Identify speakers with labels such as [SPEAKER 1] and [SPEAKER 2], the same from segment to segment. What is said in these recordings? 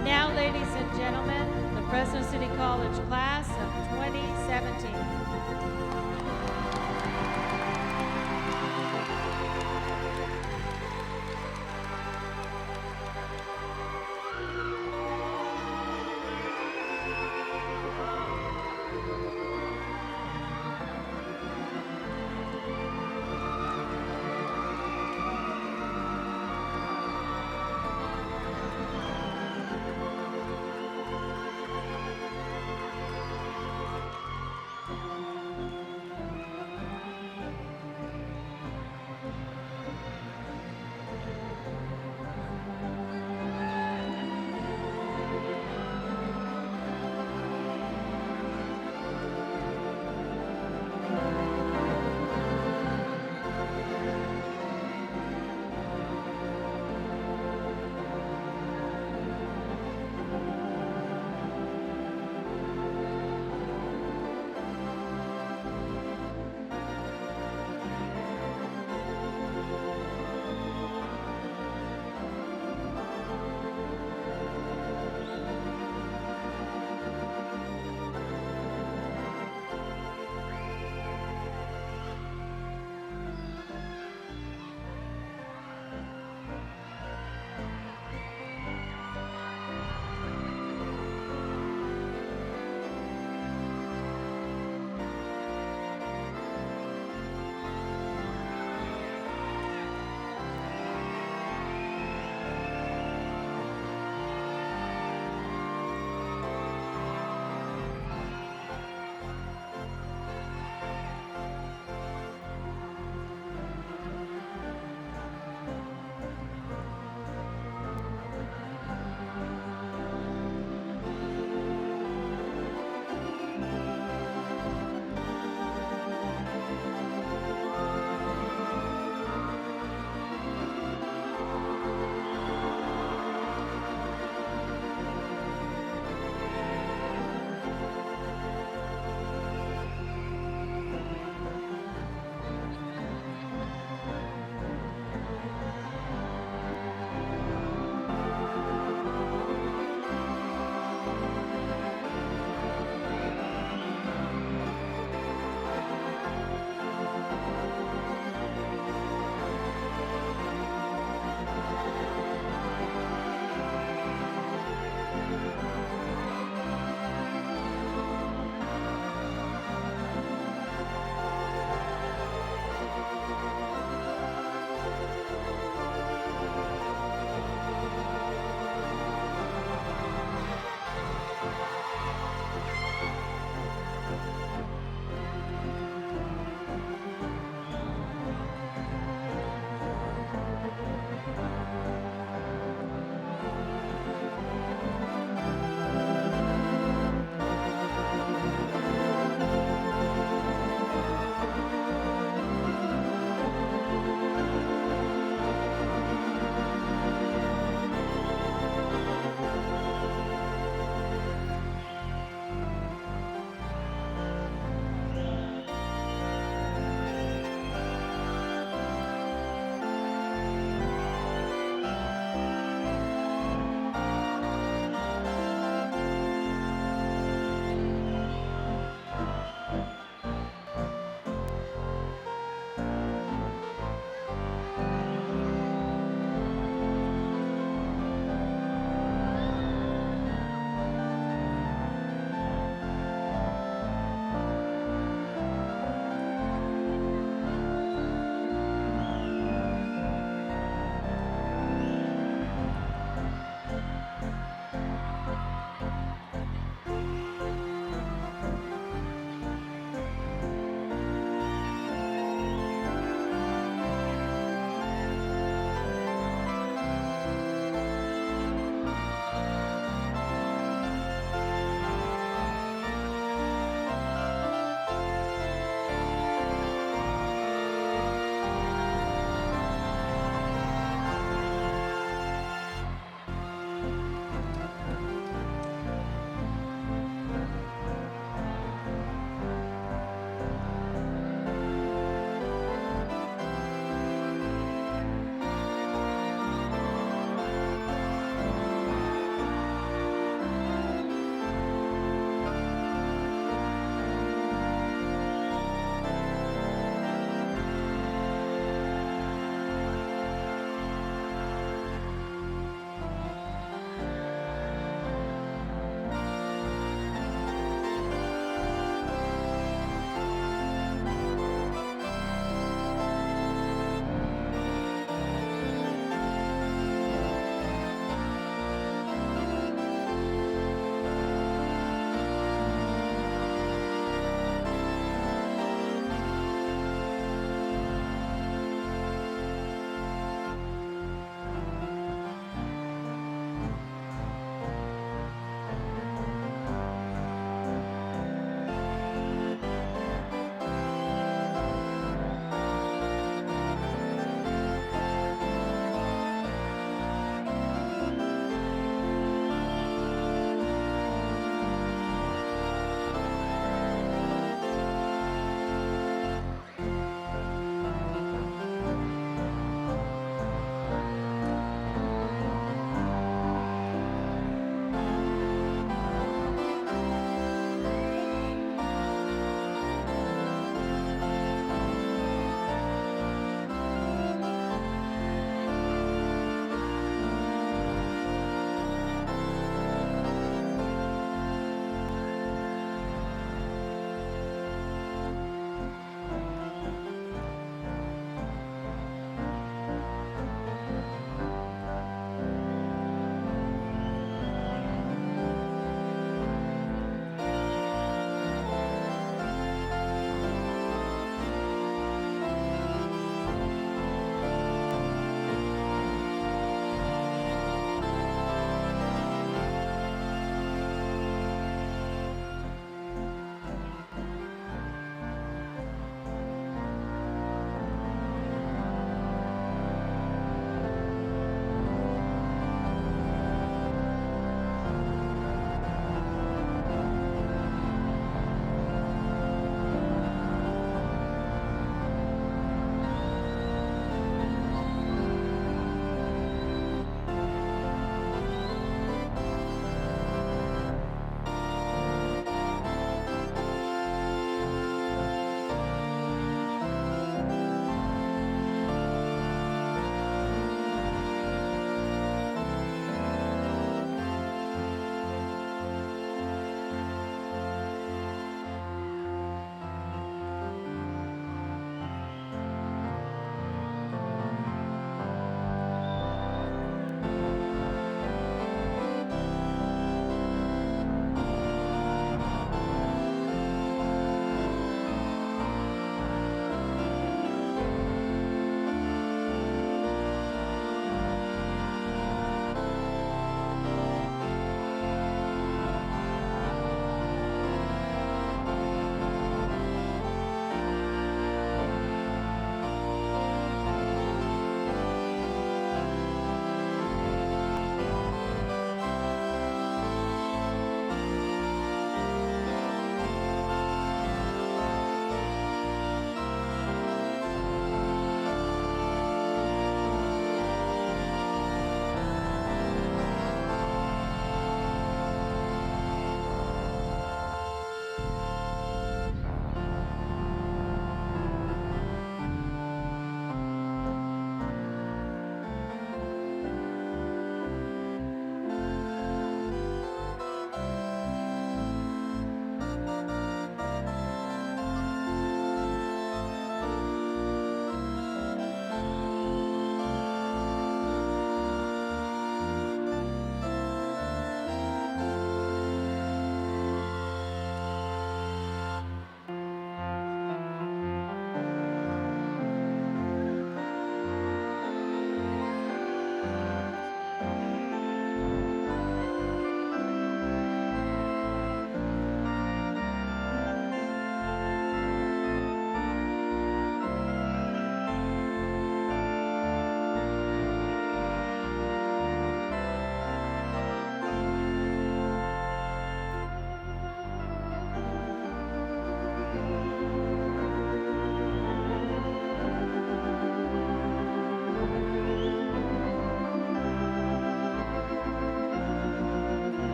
[SPEAKER 1] And now, ladies and gentlemen, the Fresno City College class of 2017.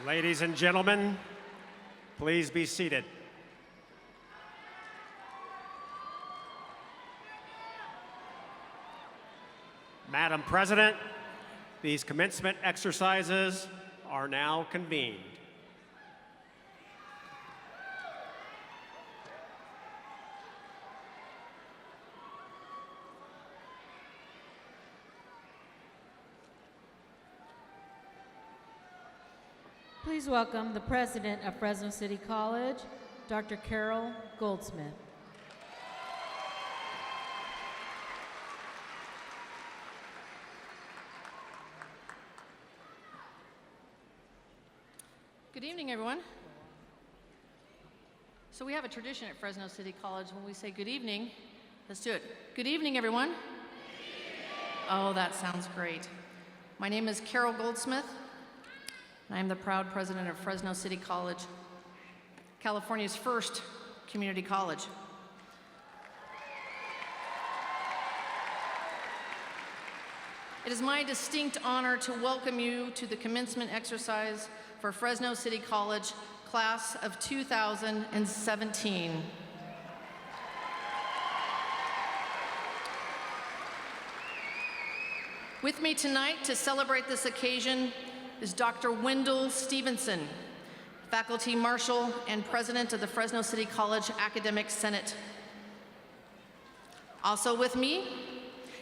[SPEAKER 2] Ladies and gentlemen, please be seated. Madam President, these commencement exercises are now convened.
[SPEAKER 1] Please welcome the president of Fresno City College, Dr. Carol Goldsmith.
[SPEAKER 3] Good evening, everyone. So we have a tradition at Fresno City College when we say good evening. Let's do it. Good evening, everyone. Oh, that sounds great. My name is Carol Goldsmith, and I am the proud president of Fresno City College, California's first community college. It is my distinct honor to welcome you to the commencement exercise for Fresno City College, class of 2017. With me tonight to celebrate this occasion is Dr. Wendell Stevenson, Faculty Marshal and President of the Fresno City College Academic Senate. Also with me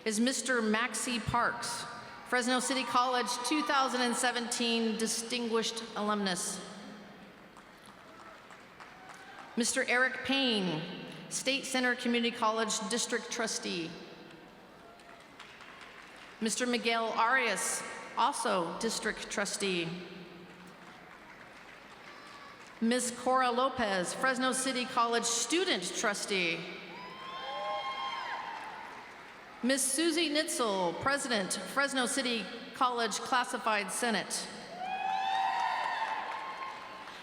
[SPEAKER 3] is Mr. Maxie Parks, Fresno City College 2017 Distinguished Alumnus. Mr. Eric Payne, State Center Community College District Trustee. Mr. Miguel Arias, also District Trustee. Ms. Cora Lopez, Fresno City College Student Trustee. Ms. Susie Nitzel, President, Fresno City College Classified Senate.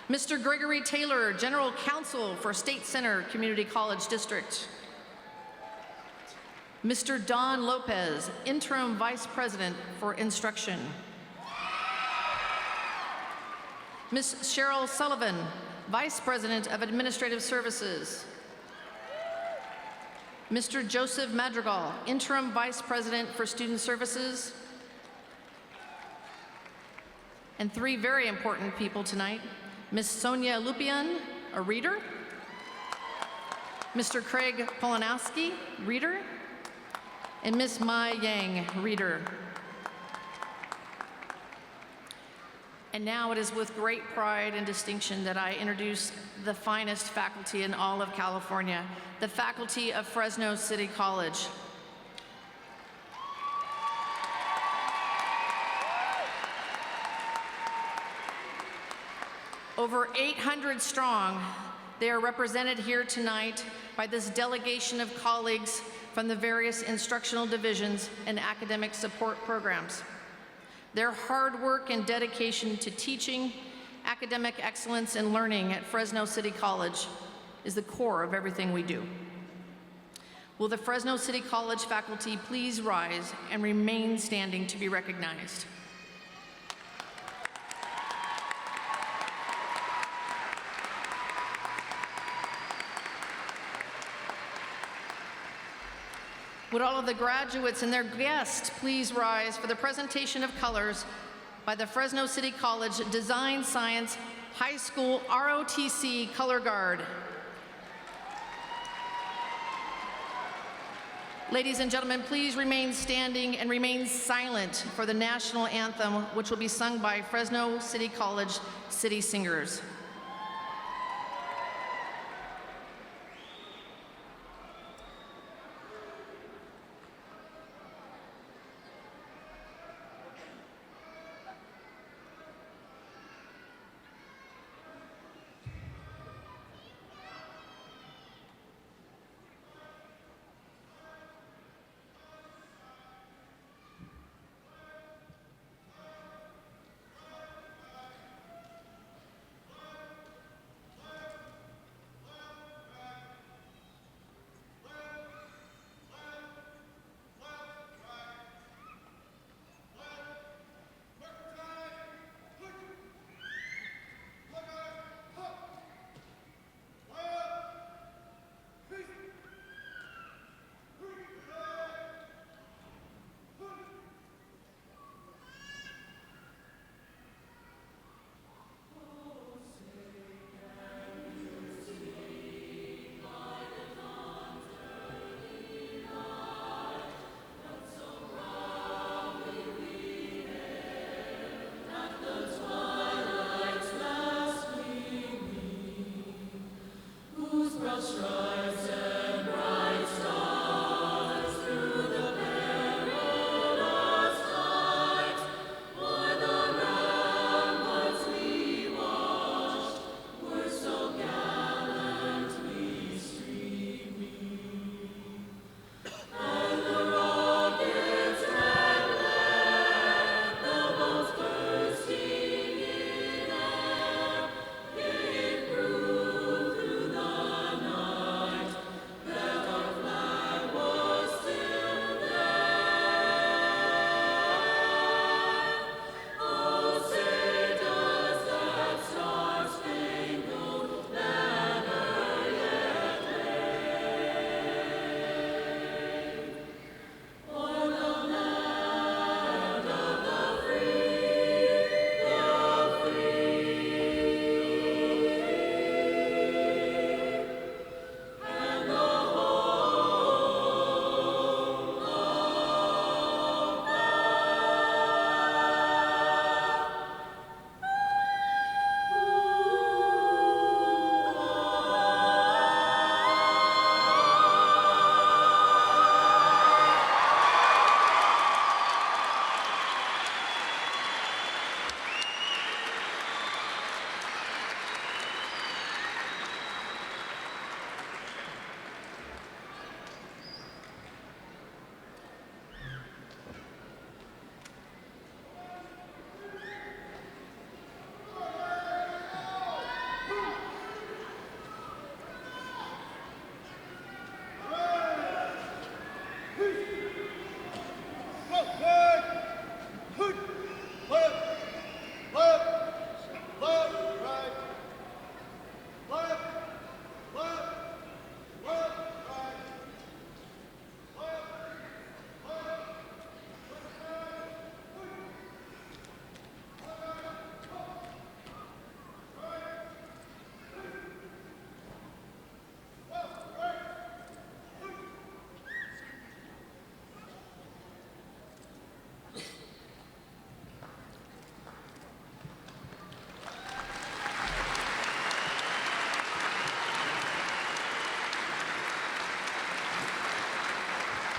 [SPEAKER 3] Mr. Gregory Taylor, General Counsel for State Center Community College District. Mr. Don Lopez, Interim Vice President for Instruction. Ms. Cheryl Sullivan, Vice President of Administrative Services. Mr. Joseph Madrigal, Interim Vice President for Student Services. And three very important people tonight, Ms. Sonia Lupian, a reader. Mr. Craig Polanowski, reader. And Ms. Mai Yang, reader. And now it is with great pride and distinction that I introduce the finest faculty in all of California, the faculty of Fresno City College. Over 800 strong, they are represented here tonight by this delegation of colleagues from the various instructional divisions and academic support programs. Their hard work and dedication to teaching, academic excellence, and learning at Fresno City College is the core of everything we do. Will the Fresno City College faculty please rise and remain standing to be recognized? Would all of the graduates and their guests please rise for the presentation of colors by the Fresno City College Design Science High School ROTC Color Guard. Ladies and gentlemen, please remain standing and remain silent for the national anthem, which will be sung by Fresno City College City Singers.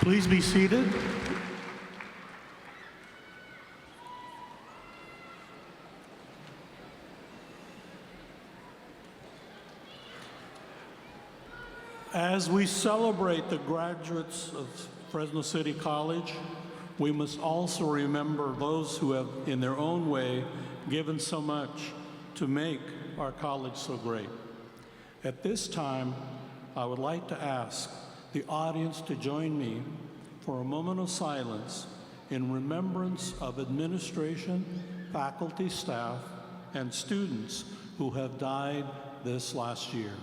[SPEAKER 4] Please be seated. As we celebrate the graduates of Fresno City College, we must also remember those who have, in their own way, given so much to make our college so great. At this time, I would like to ask the audience to join me for a moment of silence in remembrance of administration, faculty, staff, and students who have died this last year.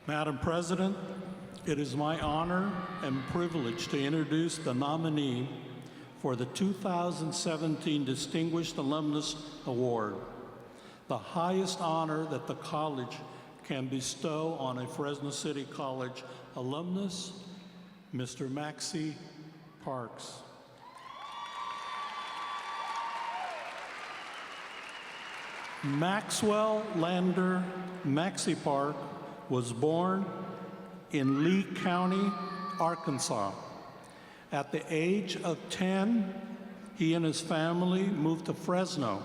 [SPEAKER 4] Madam President, it is my honor and privilege to introduce the nominee for the 2017 Distinguished Alumnus Award, the highest honor that the college can bestow on a Fresno City College alumnus, Mr. Maxie Parks. Maxwell Lander Maxie Park was born in Lee County, Arkansas. At the age of 10, he and his family moved to Fresno,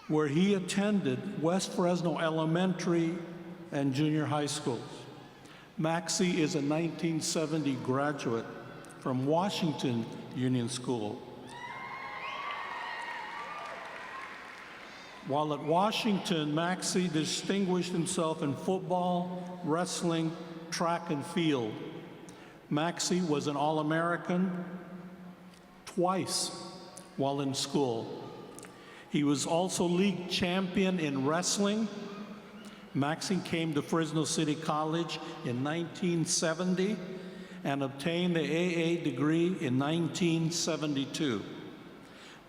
[SPEAKER 4] where he attended West Fresno Elementary and Junior High Schools. Maxie is a 1970 graduate from Washington Union School. While at Washington, Maxie distinguished himself in football, wrestling, track, and field. Maxie was an All-American twice while in school. He was also league champion in wrestling. Maxie came to Fresno City College in 1970 and obtained the AA degree in 1972.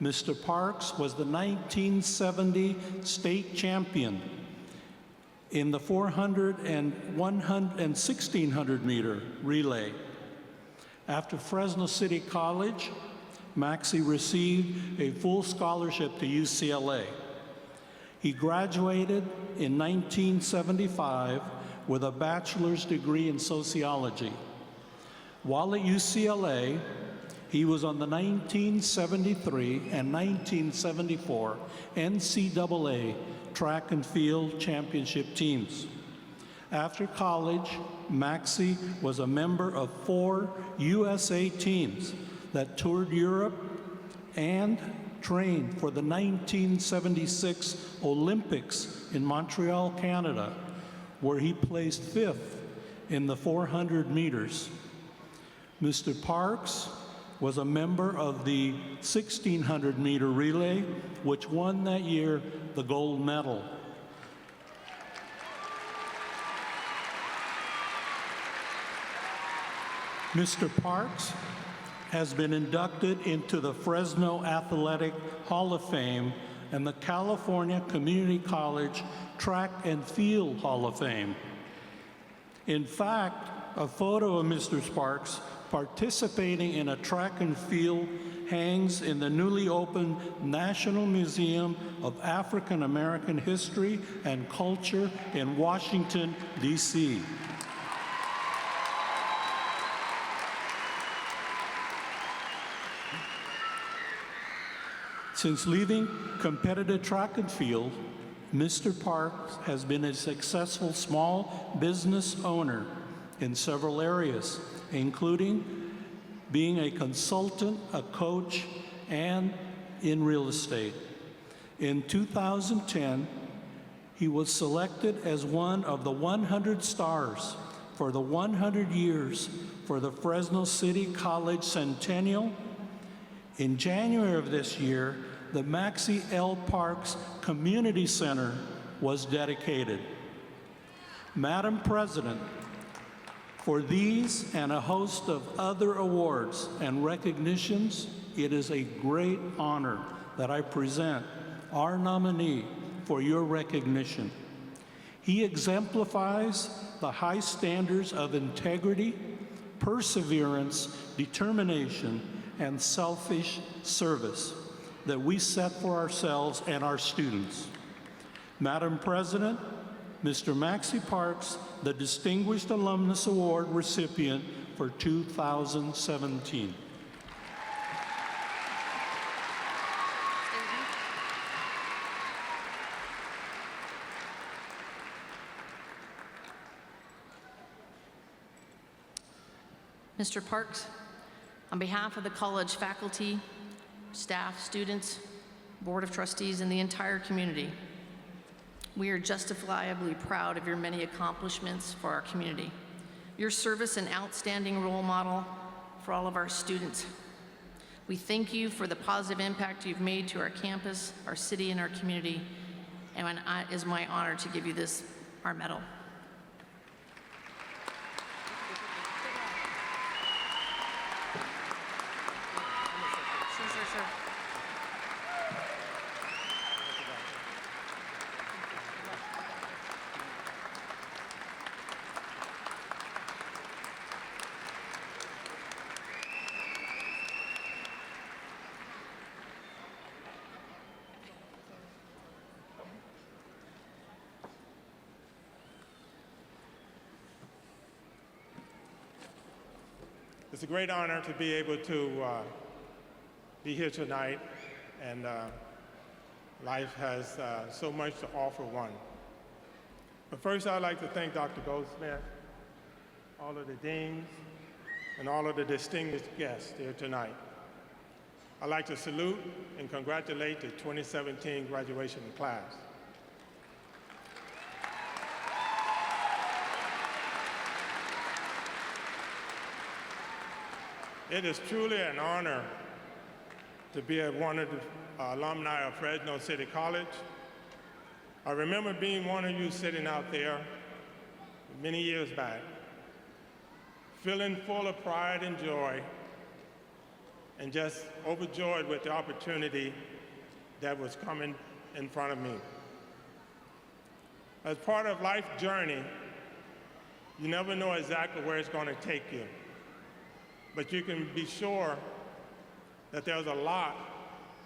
[SPEAKER 4] Mr. Parks was the 1970 state champion in the 400 and 100 and 1600 meter relay. After Fresno City College, Maxie received a full scholarship to UCLA. He graduated in 1975 with a bachelor's degree in sociology. While at UCLA, he was on the 1973 and 1974 NCAA track and field championship teams. After college, Maxie was a member of 4 USA teams that toured Europe and trained for the 1976 Olympics in Montreal, Canada, where he placed 5th in the 400 meters. Mr. Parks was a member of the 1600 meter relay, which won that year the gold medal. Mr. Parks has been inducted into the Fresno Athletic Hall of Fame and the California Community College Track and Field Hall of Fame. In fact, a photo of Mr. Parks participating in a track and field hangs in the newly opened National Museum of African American History and Culture in Washington, D.C. Since leaving competitive track and field, Mr. Parks has been a successful small business owner in several areas, including being a consultant, a coach, and in real estate. In 2010, he was selected as one of the 100 stars for the 100 years for the Fresno City College Centennial. In January of this year, the Maxie L. Parks Community Center was dedicated. Madam President, for these and a host of other awards and recognitions, it is a great honor that I present our nominee for your recognition. He exemplifies the high standards of integrity, perseverance, determination, and selfish service that we set for ourselves and our students. Madam President, Mr. Maxie Parks, the Distinguished Alumnus Award recipient for 2017.
[SPEAKER 3] Mr. Parks, on behalf of the college faculty, staff, students, Board of Trustees, and the entire community, we are justifiably proud of your many accomplishments for our community. Your service an outstanding role model for all of our students. We thank you for the positive impact you've made to our campus, our city, and our community, and it is my honor to give you this, our medal. Sure.
[SPEAKER 5] It's a great honor to be able to be here tonight, and life has so much to offer one. But first, I'd like to thank Dr. Goldsmith, all of the deans, and all of the distinguished guests here tonight. I'd like to salute and congratulate the 2017 graduation class. It is truly an honor to be one of the alumni of Fresno City College. I remember being one of you sitting out there many years back, feeling full of pride and joy, and just overjoyed with the opportunity that was coming in front of me. As part of life's journey, you never know exactly where it's going to take you, but you can be sure that there's a lot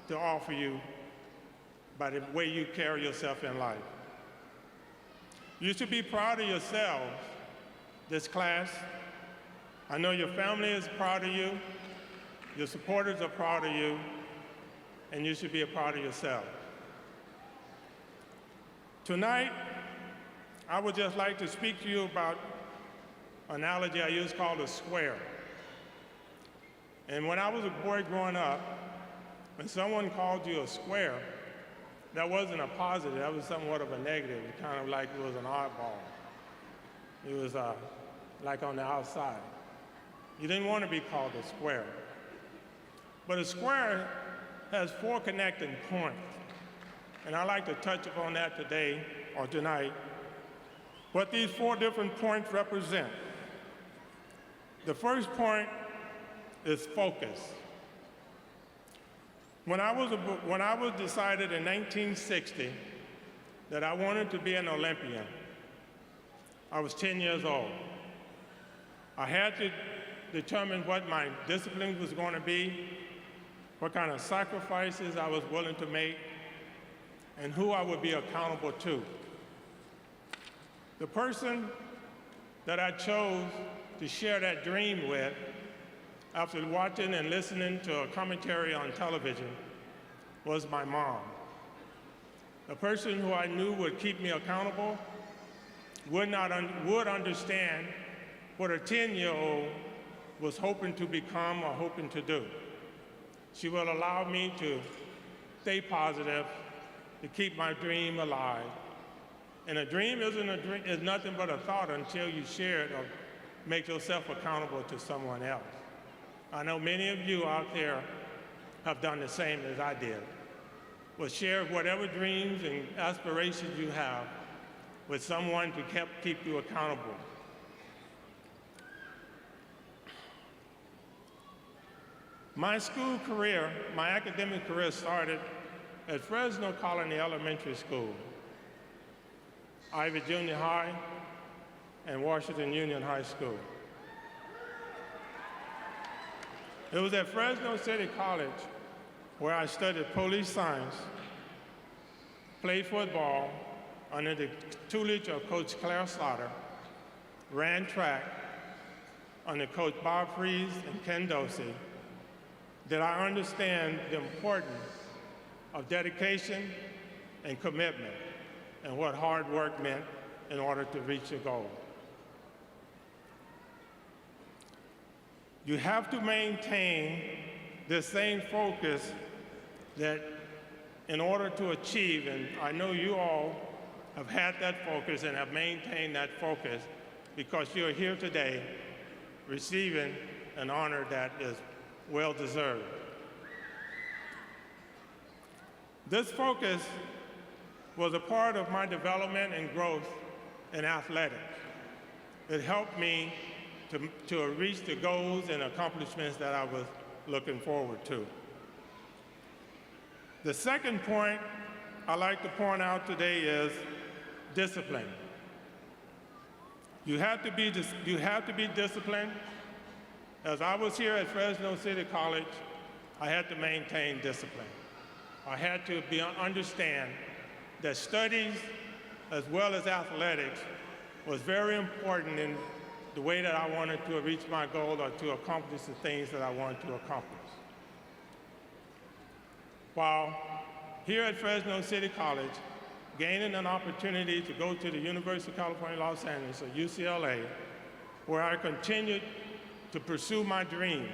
[SPEAKER 5] to offer you by the way you carry yourself in life. You should be proud of yourselves, this class. I know your family is proud of you, your supporters are proud of you, and you should be proud of yourself. Tonight, I would just like to speak to you about an analogy I use called a square. And when I was a boy growing up, when someone called you a square, that wasn't a positive, that was somewhat of a negative. It kind of like it was an oddball. It was like on the outside. You didn't want to be called a square. But a square has 4 connecting points. And I'd like to touch upon that today or tonight, what these 4 different points represent. The first point is focus. When I was decided in 1960 that I wanted to be an Olympian, I was 10 years old. I had to determine what my discipline was going to be, what kind of sacrifices I was willing to make, and who I would be accountable to. The person that I chose to share that dream with, after watching and listening to a commentary on television, was my mom. The person who I knew would keep me accountable, would understand what a 10-year-old was hoping to become or hoping to do. She will allow me to stay positive, to keep my dream alive. And a dream is nothing but a thought until you share it or make yourself accountable to someone else. I know many of you out there have done the same as I did. Well, share whatever dreams and aspirations you have with someone to keep you accountable. My school career, my academic career started at Fresno Colony Elementary School, Ivy Junior High, and Washington Union High School. It was at Fresno City College where I studied police science, played football under the tutelage of Coach Claire Slaughter, ran track under Coach Bob Fries and Ken Dosey, that I understand the importance of dedication and commitment and what hard work meant in order to reach your goal. You have to maintain the same focus that in order to achieve, and I know you all have had that focus and have maintained that focus because you're here today receiving an honor that is well-deserved. This focus was a part of my development and growth in athletics. It helped me to reach the goals and accomplishments that I was looking forward to. The second point I'd like to point out today is discipline. You have to be disciplined. As I was here at Fresno City College, I had to maintain discipline. I had to understand that studies as well as athletics was very important in the way that I wanted to reach my goal or to accomplish the things that I wanted to accomplish. While here at Fresno City College, gaining an opportunity to go to the University of California, Los Angeles, or UCLA, where I continued to pursue my dream.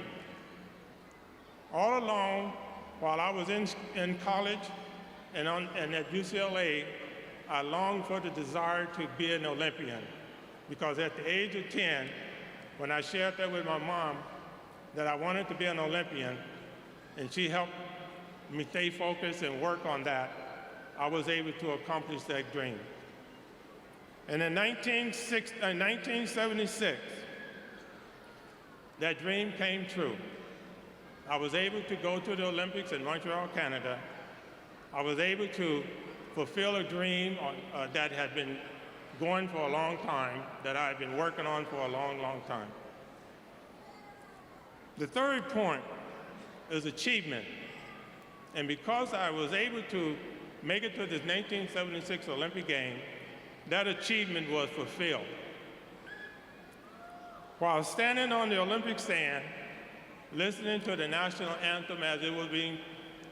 [SPEAKER 5] All along, while I was in college and at UCLA, I longed for the desire to be an Olympian, because at the age of 10, when I shared that with my mom, that I wanted to be an Olympian, and she helped me stay focused and work on that, I was able to accomplish that dream. And in 1976, that dream came true. I was able to go to the Olympics in Montreal, Canada. I was able to fulfill a dream that had been going for a long time, that I had been working on for a long, long time. The third point is achievement. And because I was able to make it to the 1976 Olympic Games, that achievement was fulfilled. While standing on the Olympic stand, listening to the national anthem as it was being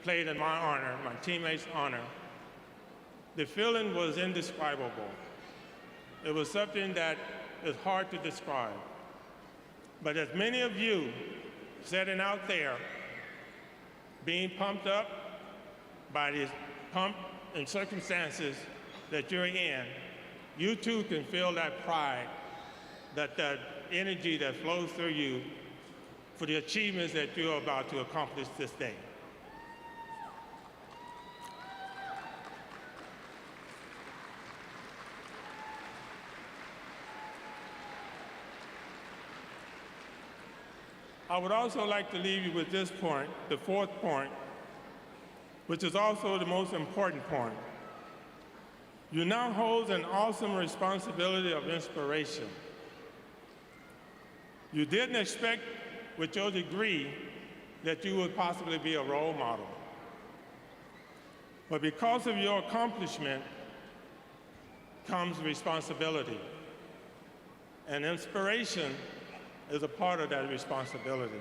[SPEAKER 5] played in my honor, my teammates' honor, the feeling was indescribable. It was something that is hard to describe. But as many of you sitting out there being pumped up by these pump and circumstances that you're in, you too can feel that pride, that energy that flows through you for the achievements that you're about to accomplish this day. I would also like to leave you with this point, the fourth point, which is also the most important point. You now hold an awesome responsibility of inspiration. You didn't expect with your degree that you would possibly be a role model. But because of your accomplishment comes responsibility. And inspiration is a part of that responsibility.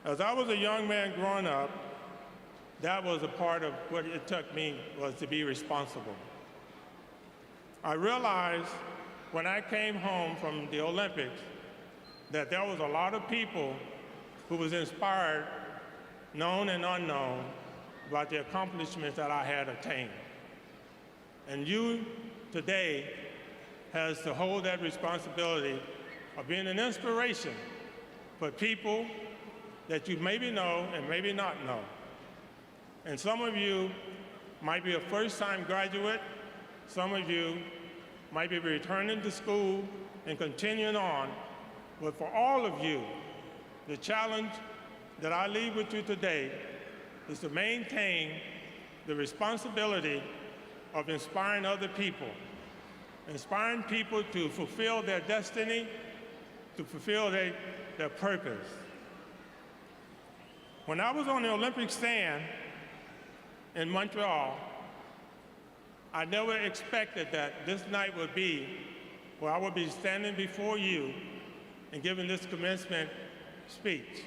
[SPEAKER 5] As I was a young man growing up, that was a part of what it took me, was to be responsible. I realized when I came home from the Olympics that there was a lot of people who was inspired, known and unknown, about the accomplishments that I had attained. And you today has to hold that responsibility of being an inspiration for people that you maybe know and maybe not know. And some of you might be a first-time graduate. Some of you might be returning to school and continuing on. But for all of you, the challenge that I leave with you today is to maintain the responsibility of inspiring other people, inspiring people to fulfill their destiny, to fulfill their purpose. When I was on the Olympic stand in Montreal, I never expected that this night would be where I would be standing before you and giving this commencement speech.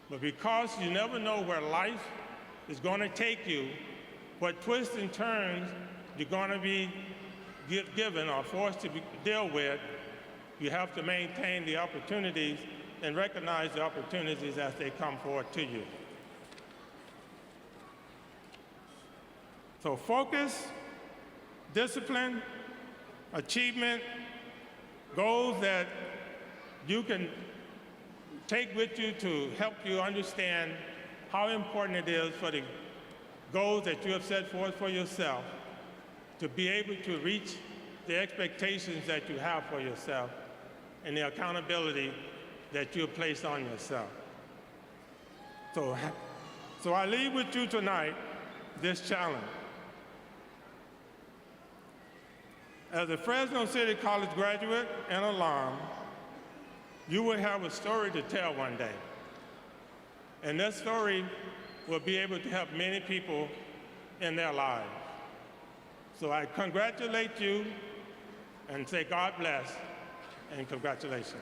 [SPEAKER 5] But because you never know where life is going to take you, what twists and turns you're going to be given or forced to deal with, you have to maintain the opportunities and recognize the opportunities as they come forward to you. So focus, discipline, achievement, goals that you can take with you to help you understand how important it is for the goals that you have set forth for yourself to be able to reach the expectations that you have for yourself and the accountability that you have placed on yourself. So I leave with you tonight this challenge. As a Fresno City College graduate and alum, you will have a story to tell one day. And that story will be able to help many people in their lives. So I congratulate you and say God bless, and congratulations.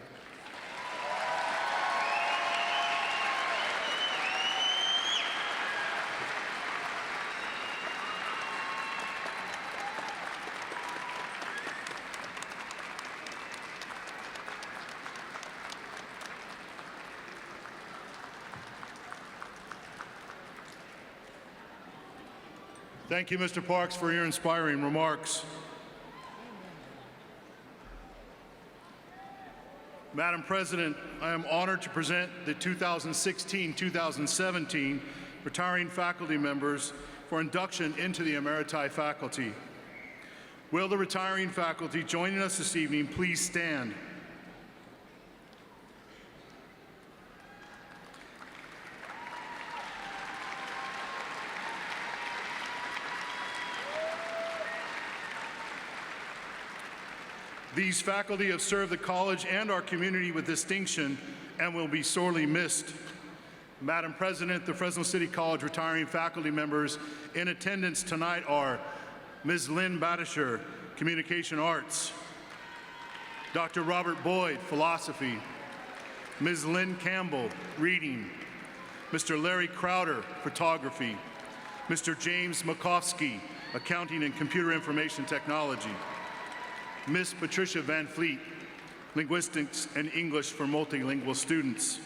[SPEAKER 6] Thank you, Mr. Parks, for your inspiring remarks. Madam President, I am honored to present the 2016-2017 retiring faculty members for induction into the Emeriti faculty. Will the retiring faculty joining us this evening please stand? These faculty have served the college and our community with distinction and will be sorely missed. Madam President, the Fresno City College retiring faculty members in attendance tonight are Ms. Lynn Badisher, Communication Arts, Dr. Robert Boyd, Philosophy, Ms. Lynn Campbell, Reading, Mr. Larry Crowder, Photography, Mr. James Makovsky, Accounting and Computer Information Technology, Ms. Patricia Van Fleet, Linguistics and English for Multilingual Students.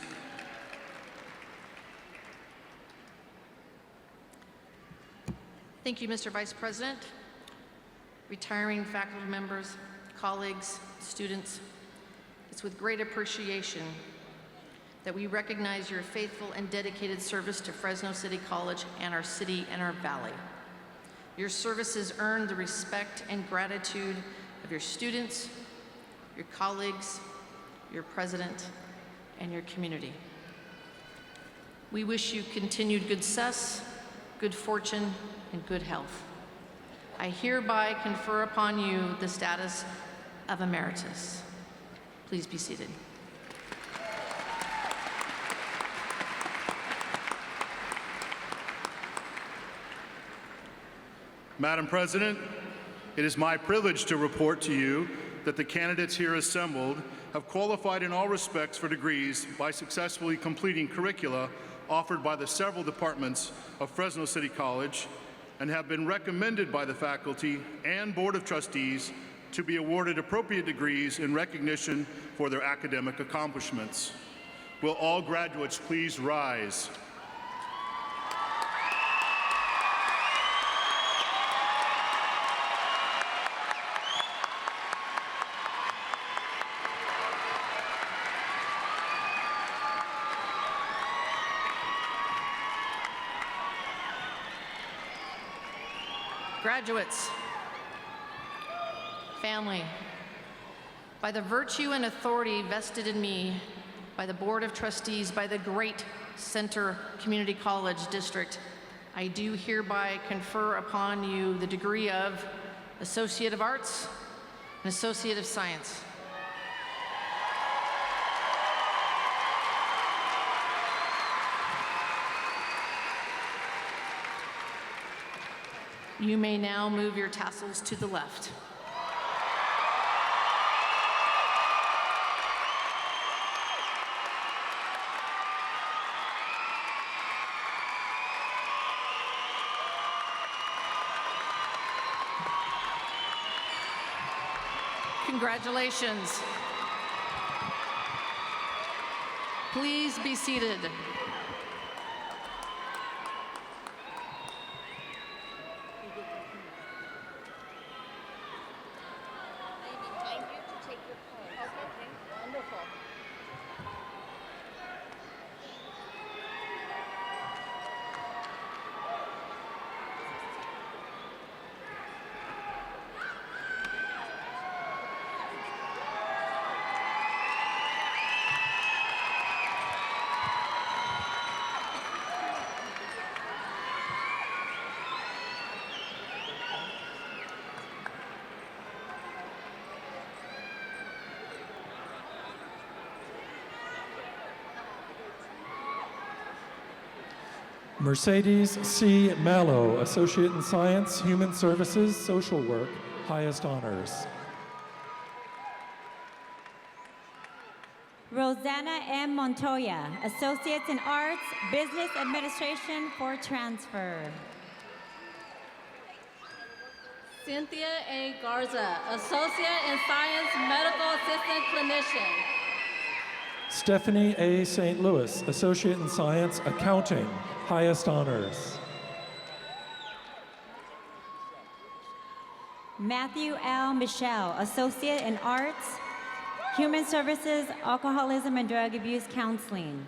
[SPEAKER 3] Thank you, Mr. Vice President. Retiring faculty members, colleagues, students, it's with great appreciation that we recognize your faithful and dedicated service to Fresno City College and our city and our valley. Your services earn the respect and gratitude of your students, your colleagues, your president, and your community. We wish you continued good success, good fortune, and good health. I hereby confer upon you the status of emeritus. Please be seated.
[SPEAKER 6] Madam President, it is my privilege to report to you that the candidates here assembled have qualified in all respects for degrees by successfully completing curricula offered by the several departments of Fresno City College and have been recommended by the faculty and Board of Trustees to be awarded appropriate degrees in recognition for their academic accomplishments. Will all graduates please rise?
[SPEAKER 3] Graduates, family, by the virtue and authority vested in me by the Board of Trustees, by the great Center Community College District, I do hereby confer upon you the degree of Associate of Arts and Associate of Science. You may now move your tassels to the left. Congratulations. Please be seated.
[SPEAKER 7] Mercedes C. Mello, Associate in Science, Human Services, Social Work, highest honors.
[SPEAKER 8] Rosanna M. Montoya, Associates in Arts, Business Administration for transfer.
[SPEAKER 9] Cynthia A. Garza, Associate in Science, Medical Assistant Clinician.
[SPEAKER 7] Stephanie A. St. Louis, Associate in Science, Accounting, highest honors.
[SPEAKER 8] Matthew L. Michelle, Associate in Arts, Human Services, Alcoholism and Drug Abuse Counseling.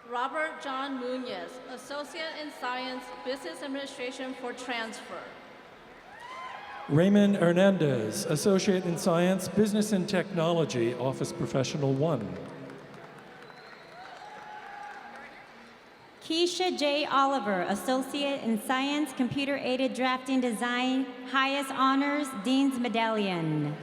[SPEAKER 9] Robert John Munoz, Associate in Science, Business Administration for transfer.
[SPEAKER 7] Raymond Hernandez, Associate in Science, Business and Technology, Office Professional 1.
[SPEAKER 8] Keisha J. Oliver, Associate in Science, Computer-Aided Drafting Design, highest honors, Dean's Medallion.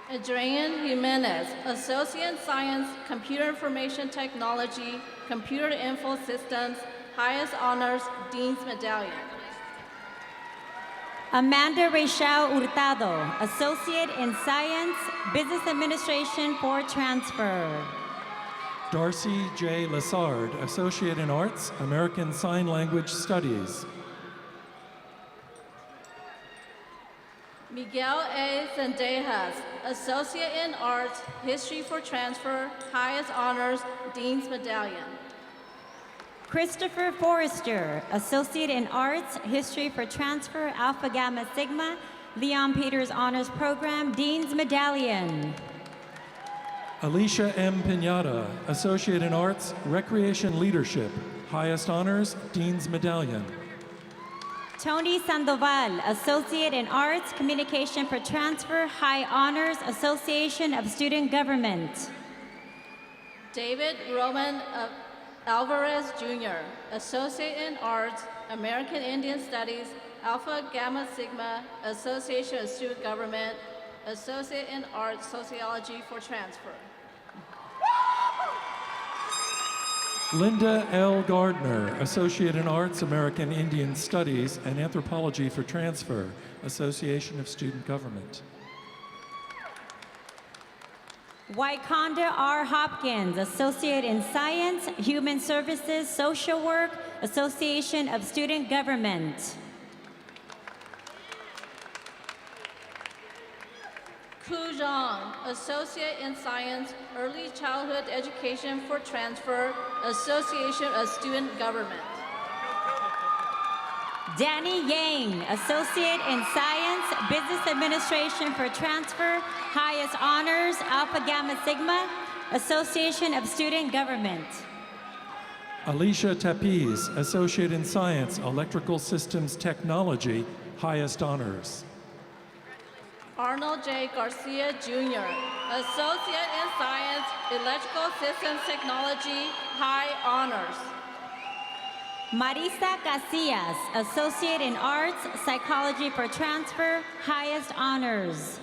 [SPEAKER 9] Adrian Jimenez, Associate in Science, Computer Information Technology, Computer Info Systems, highest honors, Dean's Medallion.
[SPEAKER 8] Amanda Rachel Hurtado, Associate in Science, Business Administration for transfer.
[SPEAKER 7] Darcy J. Lassard, Associate in Arts, American Sign Language Studies.
[SPEAKER 9] Miguel A. Zendejas, Associate in Arts, History for transfer, highest honors, Dean's Medallion.
[SPEAKER 8] Christopher Forrester, Associate in Arts, History for transfer, Alpha Gamma Sigma, Leon Peters Honors Program, Dean's Medallion.
[SPEAKER 7] Alicia M. Pinata, Associate in Arts, Recreation Leadership, highest honors, Dean's Medallion.
[SPEAKER 8] Tony Sandoval, Associate in Arts, Communication for transfer, High Honors, Association of Student Government.
[SPEAKER 9] David Roman Alvarez Jr., Associate in Arts, American Indian Studies, Alpha Gamma Sigma, Association of Student Government, Associate in Arts, Sociology for transfer.
[SPEAKER 7] Linda L. Gardner, Associate in Arts, American Indian Studies, and Anthropology for transfer, Association of Student Government.
[SPEAKER 8] Wyconda R. Hopkins, Associate in Science, Human Services, Social Work, Association of Student Government.
[SPEAKER 9] Ku Zhang, Associate in Science, Early Childhood Education for transfer, Association of Student Government.
[SPEAKER 8] Danny Yang, Associate in Science, Business Administration for transfer, highest honors, Alpha Gamma Sigma, Association of Student Government.
[SPEAKER 7] Alicia Tapiz, Associate in Science, Electrical Systems Technology, highest honors.
[SPEAKER 9] Arnold J. Garcia Jr., Associate in Science, Electrical Systems Technology, high honors.
[SPEAKER 8] Marisa Casillas, Associate in Arts, Psychology for transfer, highest honors.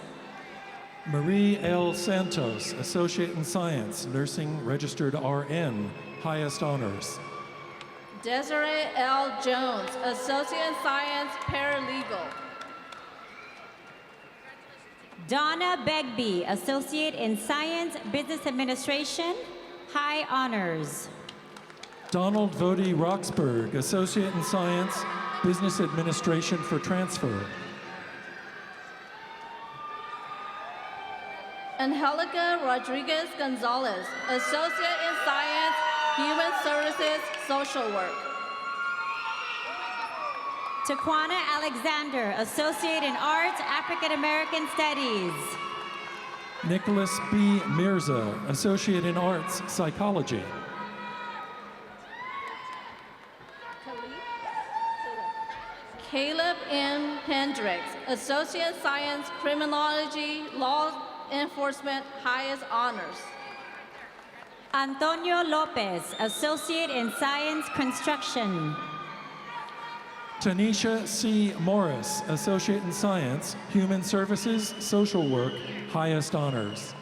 [SPEAKER 7] Marie L. Santos, Associate in Science, Nursing Registered RN, highest honors.
[SPEAKER 9] Desiree L. Jones, Associate in Science, Paralegal.
[SPEAKER 8] Donna Begbie, Associate in Science, Business Administration, high honors.
[SPEAKER 7] Donald Vody Roxburgh, Associate in Science, Business Administration for transfer.
[SPEAKER 9] Angelica Rodriguez Gonzalez, Associate in Science, Human Services, Social Work.
[SPEAKER 8] Taquana Alexander, Associate in Arts, African American Studies.
[SPEAKER 7] Nicholas B. Mirza, Associate in Arts, Psychology.
[SPEAKER 9] Caleb M. Hendricks, Associate in Science, Criminology, Law Enforcement, highest honors.
[SPEAKER 8] Antonio Lopez, Associate in Science, Construction.
[SPEAKER 7] Tanisha C. Morris, Associate in Science, Human Services, Social Work, highest honors.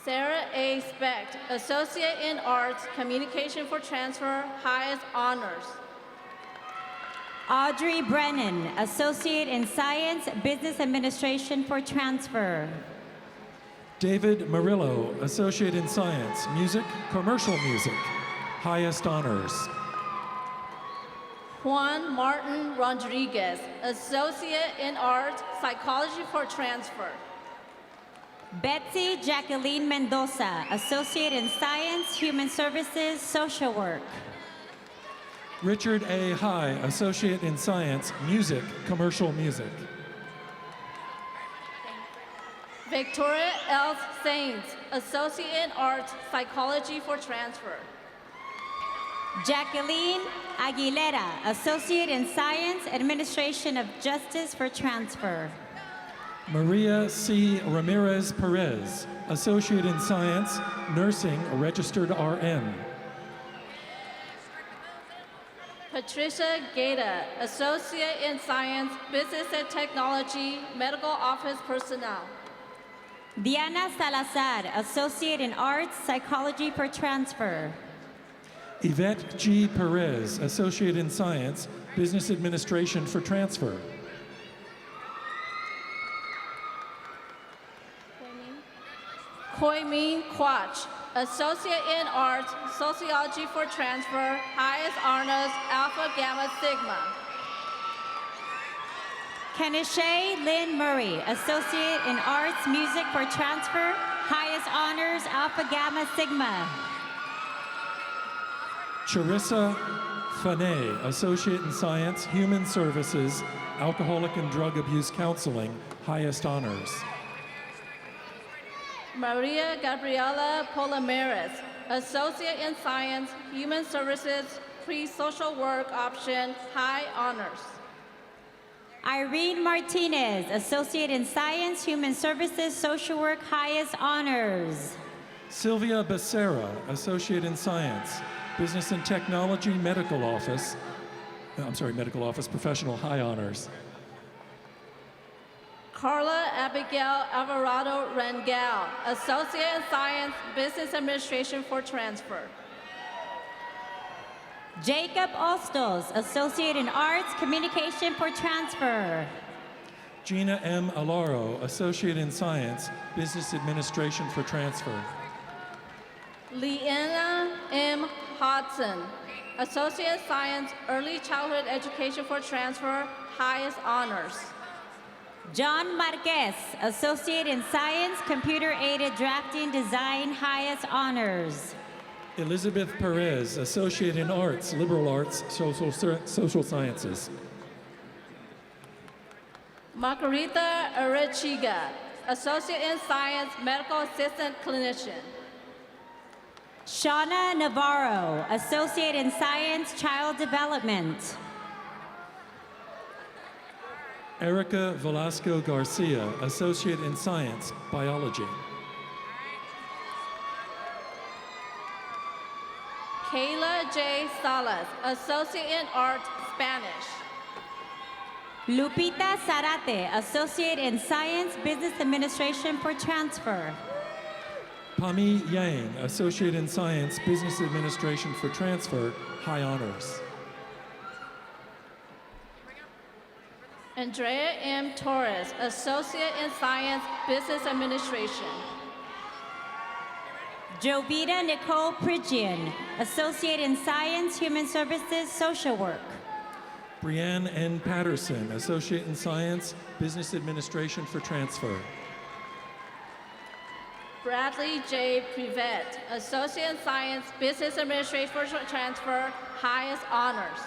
[SPEAKER 9] Sarah A. Specht, Associate in Arts, Communication for transfer, highest honors.
[SPEAKER 8] Audrey Brennan, Associate in Science, Business Administration for transfer.
[SPEAKER 7] David Murillo, Associate in Science, Music, Commercial Music, highest honors.
[SPEAKER 9] Juan Martin Rodriguez, Associate in Arts, Psychology for transfer.
[SPEAKER 8] Betsy Jacqueline Mendoza, Associate in Science, Human Services, Social Work.
[SPEAKER 7] Richard A. High, Associate in Science, Music, Commercial Music.
[SPEAKER 9] Victoria L. Sainz, Associate in Arts, Psychology for transfer.
[SPEAKER 8] Jacqueline Aguilera, Associate in Science, Administration of Justice for transfer.
[SPEAKER 7] Maria C. Ramirez Perez, Associate in Science, Nursing, Registered RN.
[SPEAKER 9] Patricia Gaeta, Associate in Science, Business and Technology, Medical Office Personnel.
[SPEAKER 8] Diana Salazar, Associate in Arts, Psychology for transfer.
[SPEAKER 7] Yvette G. Perez, Associate in Science, Business Administration for transfer.
[SPEAKER 9] Koi Min Quach, Associate in Arts, Sociology for transfer, highest honors, Alpha Gamma Sigma.
[SPEAKER 8] Kenisha Lynn Murray, Associate in Arts, Music for transfer, highest honors, Alpha Gamma Sigma.
[SPEAKER 7] Charissa Fanay, Associate in Science, Human Services, Alcoholic and Drug Abuse Counseling, highest honors.
[SPEAKER 9] Maria Gabriela Polomares, Associate in Science, Human Services, Pre-Social Work Option, high honors.
[SPEAKER 8] Irene Martinez, Associate in Science, Human Services, Social Work, highest honors.
[SPEAKER 7] Sylvia Becerra, Associate in Science, Business and Technology, Medical Office, Professional, high honors.
[SPEAKER 9] Carla Abigail Alvarado Rangel, Associate in Science, Business Administration for transfer.
[SPEAKER 8] Jacob Ostos, Associate in Arts, Communication for transfer.
[SPEAKER 7] Gina M. Alaro, Associate in Science, Business Administration for transfer.
[SPEAKER 9] Leanna M. Hodson, Associate in Science, Early Childhood Education for transfer, highest honors.
[SPEAKER 8] John Marquez, Associate in Science, Computer-Aided Drafting Design, highest honors.
[SPEAKER 7] Elizabeth Perez, Associate in Arts, Liberal Arts, Social Sciences.
[SPEAKER 9] Margarita Arechiga, Associate in Science, Medical Assistant Clinician.
[SPEAKER 8] Shauna Navarro, Associate in Science, Child Development.
[SPEAKER 7] Erica Velasco Garcia, Associate in Science, Biology.
[SPEAKER 9] Kayla J. Salas, Associate in Art, Spanish.
[SPEAKER 8] Lupita Zarate, Associate in Science, Business Administration for transfer.
[SPEAKER 7] Pami Yang, Associate in Science, Business Administration for transfer, high honors.
[SPEAKER 9] Andrea M. Torres, Associate in Science, Business Administration.
[SPEAKER 8] Jovita Nicole Pridgian, Associate in Science, Human Services, Social Work.
[SPEAKER 7] Brianne N. Patterson, Associate in Science, Business Administration for transfer.
[SPEAKER 9] Bradley J. Privet, Associate in Science, Business Administration for transfer, highest honors.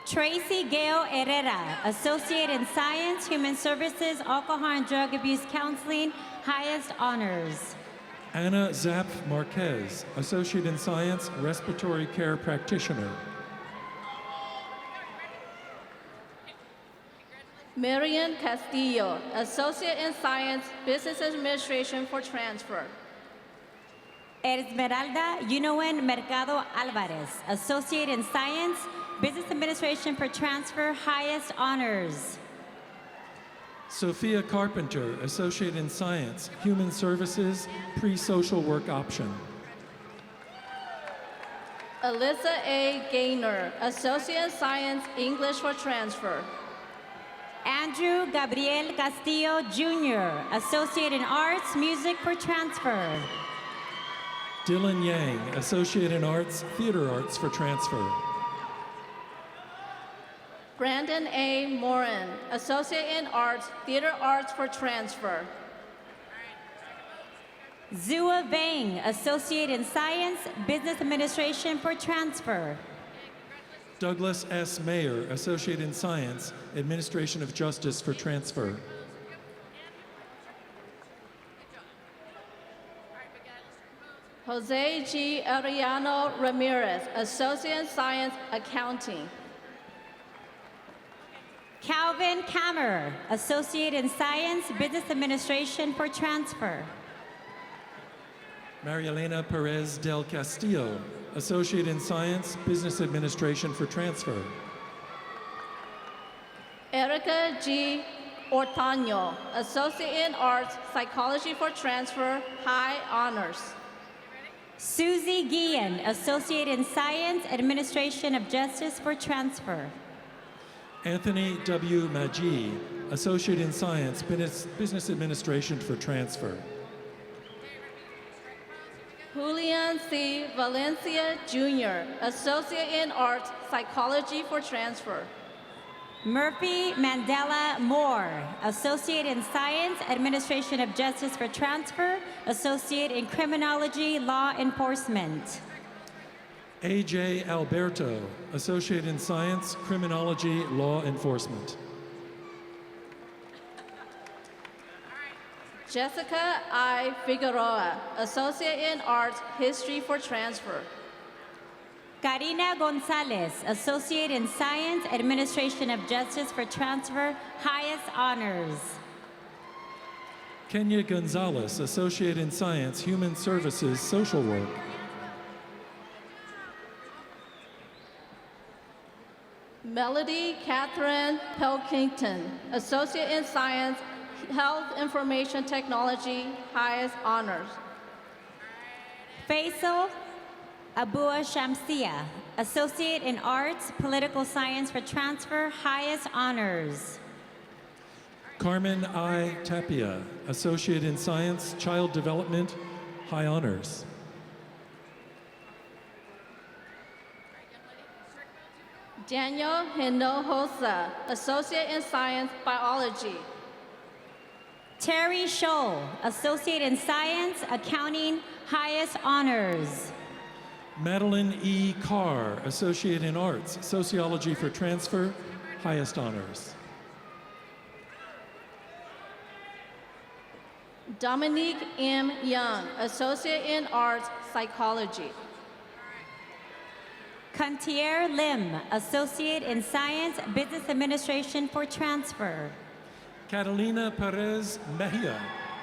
[SPEAKER 8] Tracy Gail Herrera, Associate in Science, Human Services, Alcohol and Drug Abuse Counseling, highest honors.
[SPEAKER 7] Anna Zapf Marquez, Associate in Science, Respiratory Care Practitioner.
[SPEAKER 9] Marian Castillo, Associate in Science, Business Administration for transfer.
[SPEAKER 8] Esmeralda Yunoen Mercado Alvarez, Associate in Science, Business Administration for transfer, highest honors.
[SPEAKER 7] Sophia Carpenter, Associate in Science, Human Services, Pre-Social Work Option.
[SPEAKER 9] Alyssa A. Gaynor, Associate in Science, English for transfer.
[SPEAKER 8] Andrew Gabriel Castillo Jr., Associate in Arts, Music for transfer.
[SPEAKER 7] Dylan Yang, Associate in Arts, Theater Arts for transfer.
[SPEAKER 9] Brandon A. Morin, Associate in Arts, Theater Arts for transfer.
[SPEAKER 8] Zua Vang, Associate in Science, Business Administration for transfer.
[SPEAKER 7] Douglas S. Mayer, Associate in Science, Administration of Justice for transfer.
[SPEAKER 9] Jose G. Ariano Ramirez, Associate in Science, Accounting.
[SPEAKER 8] Calvin Kammer, Associate in Science, Business Administration for transfer.
[SPEAKER 7] Maria Elena Perez del Castillo, Associate in Science, Business Administration for transfer.
[SPEAKER 9] Erica G. Ortaño, Associate in Arts, Psychology for transfer, High Honors.
[SPEAKER 8] Susie Guillen, Associate in Science, Administration of Justice for transfer.
[SPEAKER 7] Anthony W. Maggi, Associate in Science, Business Administration for transfer.
[SPEAKER 9] Julian C. Valencia Jr., Associate in Arts, Psychology for transfer.
[SPEAKER 8] Murphy Mandela Moore, Associate in Science, Administration of Justice for transfer, Associate in Criminology, Law Enforcement.
[SPEAKER 7] A.J. Alberto, Associate in Science, Criminology, Law Enforcement.
[SPEAKER 9] Jessica I. Figueroa, Associate in Arts, History for transfer.
[SPEAKER 8] Karina Gonzalez, Associate in Science, Administration of Justice for transfer, highest honors.
[SPEAKER 7] Kenya Gonzalez, Associate in Science, Human Services, Social Work.
[SPEAKER 9] Melody Catherine Pilkington, Associate in Science, Health Information Technology, highest honors.
[SPEAKER 8] Faisal Abua Shamsia, Associate in Arts, Political Science for transfer, highest honors.
[SPEAKER 7] Carmen I. Tapia, Associate in Science, Child Development, high honors.
[SPEAKER 9] Daniel Hinojosa, Associate in Science, Biology.
[SPEAKER 8] Terry Scholl, Associate in Science, Accounting, highest honors.
[SPEAKER 7] Madeline E. Carr, Associate in Arts, Sociology for transfer, highest honors.
[SPEAKER 9] Dominique M. Young, Associate in Arts, Psychology.
[SPEAKER 8] Cantier Lim, Associate in Science, Business Administration for transfer.
[SPEAKER 7] Catalina Perez Mejia,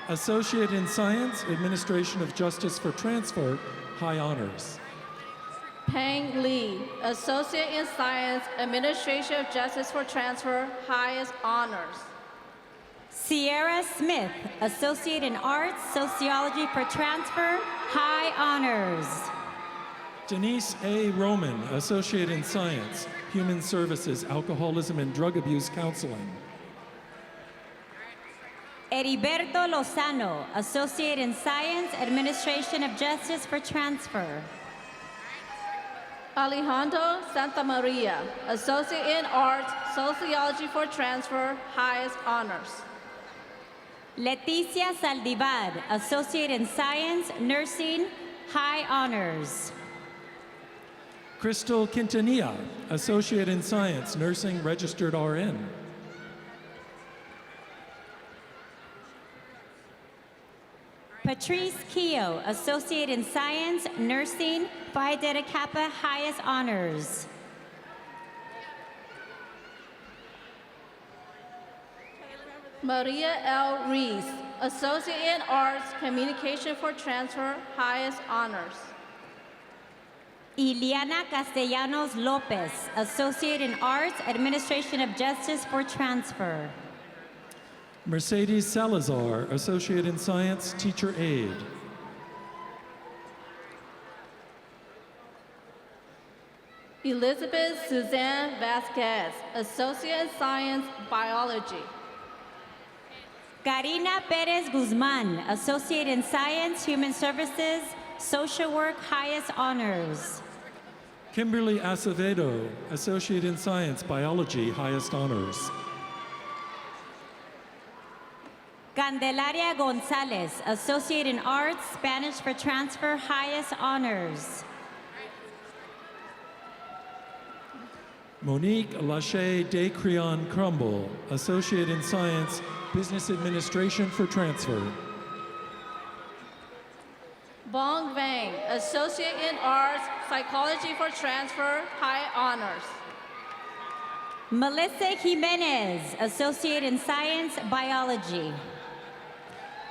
[SPEAKER 7] Associate in Science, Administration of Justice for transfer, high honors.
[SPEAKER 9] Peng Li, Associate in Science, Administration of Justice for transfer, highest honors.
[SPEAKER 8] Sierra Smith, Associate in Arts, Sociology for transfer, high honors.
[SPEAKER 7] Denise A. Roman, Associate in Science, Human Services, Alcoholism and Drug Abuse Counseling.
[SPEAKER 8] Heriberto Lozano, Associate in Science, Administration of Justice for transfer.
[SPEAKER 9] Alejandro Santamaria, Associate in Arts, Sociology for transfer, highest honors.
[SPEAKER 8] Leticia Saldivar, Associate in Science, Nursing, high honors.
[SPEAKER 7] Crystal Quintanilla, Associate in Science, Nursing, Registered RN.
[SPEAKER 8] Patrice Keogh, Associate in Science, Nursing, Phi Delta Kappa, highest honors.
[SPEAKER 9] Maria L. Reese, Associate in Arts, Communication for transfer, highest honors.
[SPEAKER 8] Iliana Castellanos Lopez, Associate in Arts, Administration of Justice for transfer.
[SPEAKER 7] Mercedes Salazar, Associate in Science, Teacher Aide.
[SPEAKER 9] Elizabeth Suzanne Vasquez, Associate in Science, Biology.
[SPEAKER 8] Karina Perez Guzman, Associate in Science, Human Services, Social Work, highest honors.
[SPEAKER 7] Kimberly Acevedo, Associate in Science, Biology, highest honors.
[SPEAKER 8] Candelaria Gonzalez, Associate in Arts, Spanish for Transfer, highest honors.
[SPEAKER 7] Monique Lachey Descrion Crumble, Associate in Science, Business Administration for Transfer.
[SPEAKER 9] Bong Vang, Associate in Arts, Psychology for Transfer, high honors.
[SPEAKER 8] Melissa Jimenez, Associate in Science, Biology.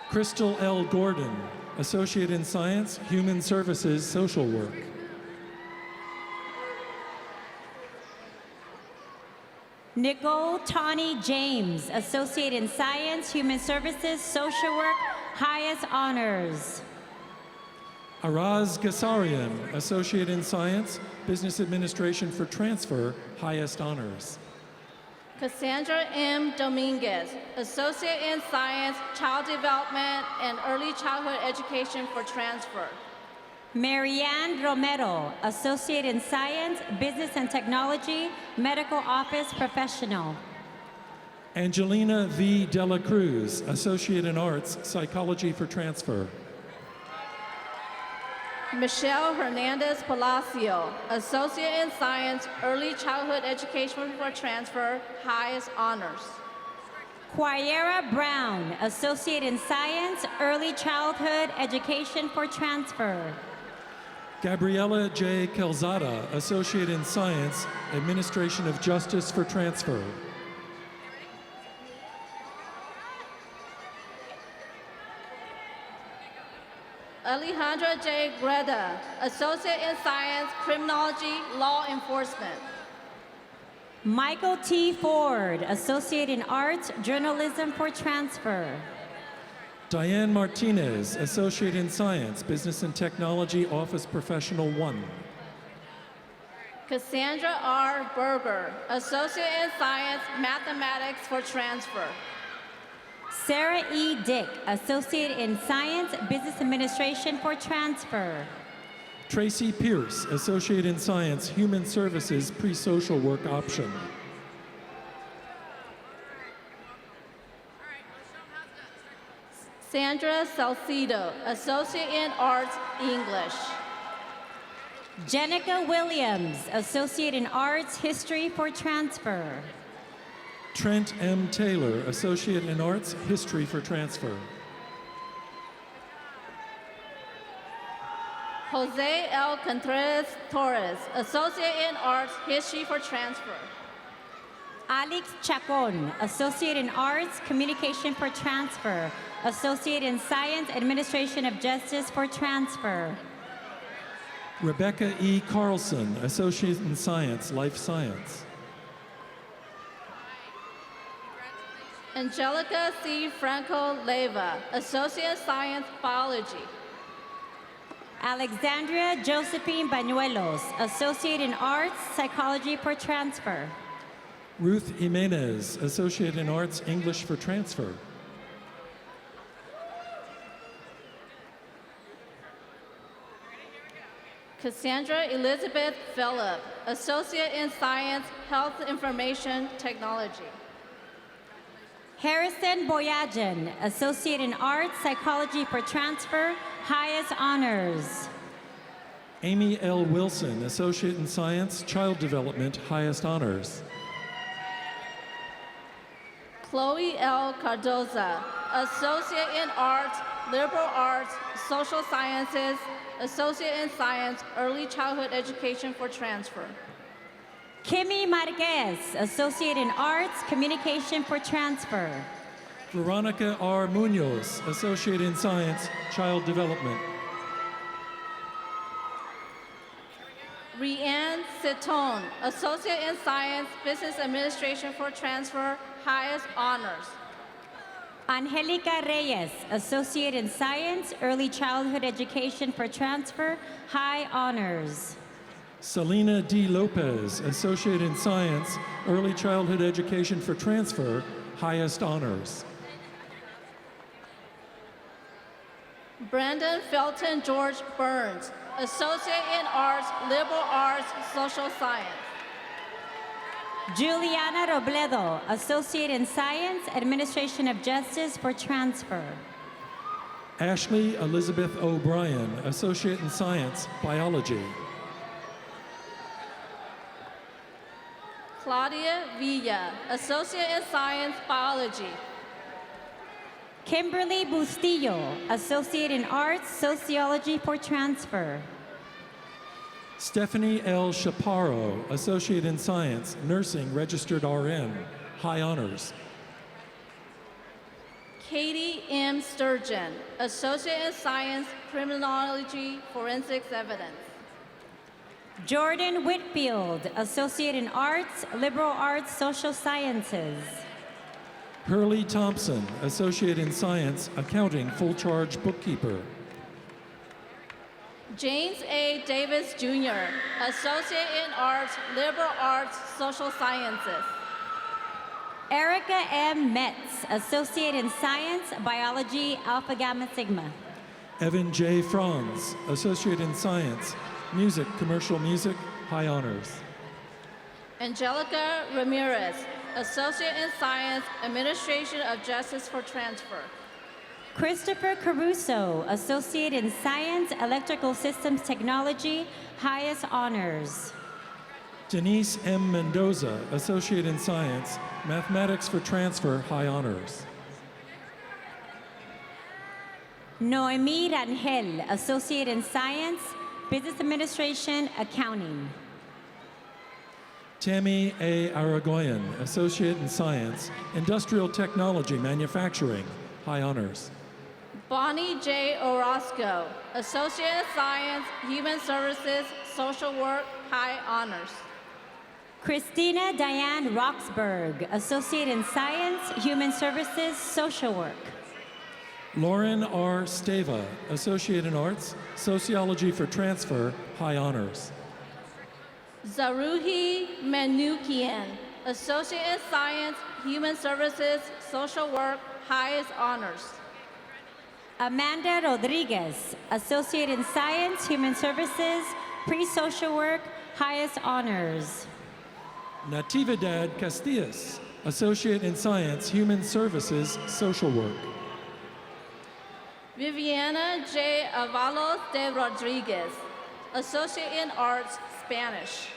[SPEAKER 7] Crystal L. Gordon, Associate in Science, Human Services, Social Work.
[SPEAKER 8] Nicole Tawny James, Associate in Science, Human Services, Social Work, highest honors.
[SPEAKER 7] Araz Gassarian, Associate in Science, Business Administration for Transfer, highest honors.
[SPEAKER 9] Cassandra M. Dominguez, Associate in Science, Child Development, and Early Childhood Education for Transfer.
[SPEAKER 8] Marianne Romero, Associate in Science, Business and Technology, Medical Office Professional.
[SPEAKER 7] Angelina V. Dela Cruz, Associate in Arts, Psychology for Transfer.
[SPEAKER 9] Michelle Hernandez Palacio, Associate in Science, Early Childhood Education for Transfer, highest honors.
[SPEAKER 8] Quayera Brown, Associate in Science, Early Childhood Education for Transfer.
[SPEAKER 7] Gabriela J. Calzada, Associate in Science, Administration of Justice for Transfer.
[SPEAKER 9] Alejandra J. Greda, Associate in Science, Criminology, Law Enforcement.
[SPEAKER 8] Michael T. Ford, Associate in Arts, Journalism for Transfer.
[SPEAKER 7] Diane Martinez, Associate in Science, Business and Technology, Office Professional 1.
[SPEAKER 9] Cassandra R. Berger, Associate in Science, Mathematics for Transfer.
[SPEAKER 8] Sarah E. Dick, Associate in Science, Business Administration for Transfer.
[SPEAKER 7] Tracy Pierce, Associate in Science, Human Services, Pre-Social Work Option.
[SPEAKER 9] Sandra Salcido, Associate in Arts, English.
[SPEAKER 8] Jenica Williams, Associate in Arts, History for Transfer.
[SPEAKER 7] Trent M. Taylor, Associate in Arts, History for Transfer.
[SPEAKER 9] Jose L. Contreras Torres, Associate in Arts, History for Transfer.
[SPEAKER 8] Alex Chacon, Associate in Arts, Communication for Transfer. Associate in Science, Administration of Justice for Transfer.
[SPEAKER 7] Rebecca E. Carlson, Associate in Science, Life Science.
[SPEAKER 9] Angelica C. Franco Leyva, Associate in Science, Biology.
[SPEAKER 8] Alexandria Josephine Bañuelos, Associate in Arts, Psychology for Transfer.
[SPEAKER 7] Ruth Jimenez, Associate in Arts, English for Transfer.
[SPEAKER 9] Cassandra Elizabeth Phillip, Associate in Science, Health Information Technology.
[SPEAKER 8] Harrison Boyajan, Associate in Arts, Psychology for Transfer, highest honors.
[SPEAKER 7] Amy L. Wilson, Associate in Science, Child Development, highest honors.
[SPEAKER 9] Chloe L. Cardoza, Associate in Arts, Liberal Arts, Social Sciences, Associate in Science, Early Childhood Education for Transfer.
[SPEAKER 8] Kimmy Marquez, Associate in Arts, Communication for Transfer.
[SPEAKER 7] Veronica R. Munoz, Associate in Science, Child Development.
[SPEAKER 9] Rianne Citone, Associate in Science, Business Administration for Transfer, highest honors.
[SPEAKER 8] Angelica Reyes, Associate in Science, Early Childhood Education for Transfer, high honors.
[SPEAKER 7] Selena D. Lopez, Associate in Science, Early Childhood Education for Transfer, highest honors.
[SPEAKER 9] Brandon Felton George Burns, Associate in Arts, Liberal Arts, Social Science.
[SPEAKER 8] Juliana Robledo, Associate in Science, Administration of Justice for Transfer.
[SPEAKER 7] Ashley Elizabeth O'Brien, Associate in Science, Biology.
[SPEAKER 9] Claudia Villa, Associate in Science, Biology.
[SPEAKER 8] Kimberly Bustillo, Associate in Arts, Sociology for Transfer.
[SPEAKER 7] Stephanie L. Chaparro, Associate in Science, Nursing, Registered RN, high honors.
[SPEAKER 9] Katie M. Sturgeon, Associate in Science, Criminology, Forensics Evidence.
[SPEAKER 8] Jordan Whitfield, Associate in Arts, Liberal Arts, Social Sciences.
[SPEAKER 7] Hurley Thompson, Associate in Science, Accounting, Full Charge Bookkeeper.
[SPEAKER 9] James A. Davis, Jr., Associate in Arts, Liberal Arts, Social Sciences.
[SPEAKER 8] Erica M. Metz, Associate in Science, Biology, Alpha Gamma Sigma.
[SPEAKER 7] Evan J. Franz, Associate in Science, Music, Commercial Music, high honors.
[SPEAKER 9] Angelica Ramirez, Associate in Science, Administration of Justice for Transfer.
[SPEAKER 8] Christopher Caruso, Associate in Science, Electrical Systems Technology, highest honors.
[SPEAKER 7] Denise M. Mendoza, Associate in Science, Mathematics for Transfer, high honors.
[SPEAKER 8] Noemi Rangel, Associate in Science, Business Administration, Accounting.
[SPEAKER 7] Tammy A. Aragoyan, Associate in Science, Industrial Technology, Manufacturing, high honors.
[SPEAKER 9] Bonnie J. Orozco, Associate in Science, Human Services, Social Work, high honors.
[SPEAKER 8] Christina Diane Roxburgh, Associate in Science, Human Services, Social Work.
[SPEAKER 7] Lauren R. Stava, Associate in Arts, Sociology for Transfer, high honors.
[SPEAKER 9] Zaruhi Manukian, Associate in Science, Human Services, Social Work, highest honors.
[SPEAKER 8] Amanda Rodriguez, Associate in Science, Human Services, Pre-Social Work, highest honors.
[SPEAKER 7] Natividad Castillas, Associate in Science, Human Services, Social Work.
[SPEAKER 9] Viviana J. Avalos de Rodriguez, Associate in Arts, Spanish.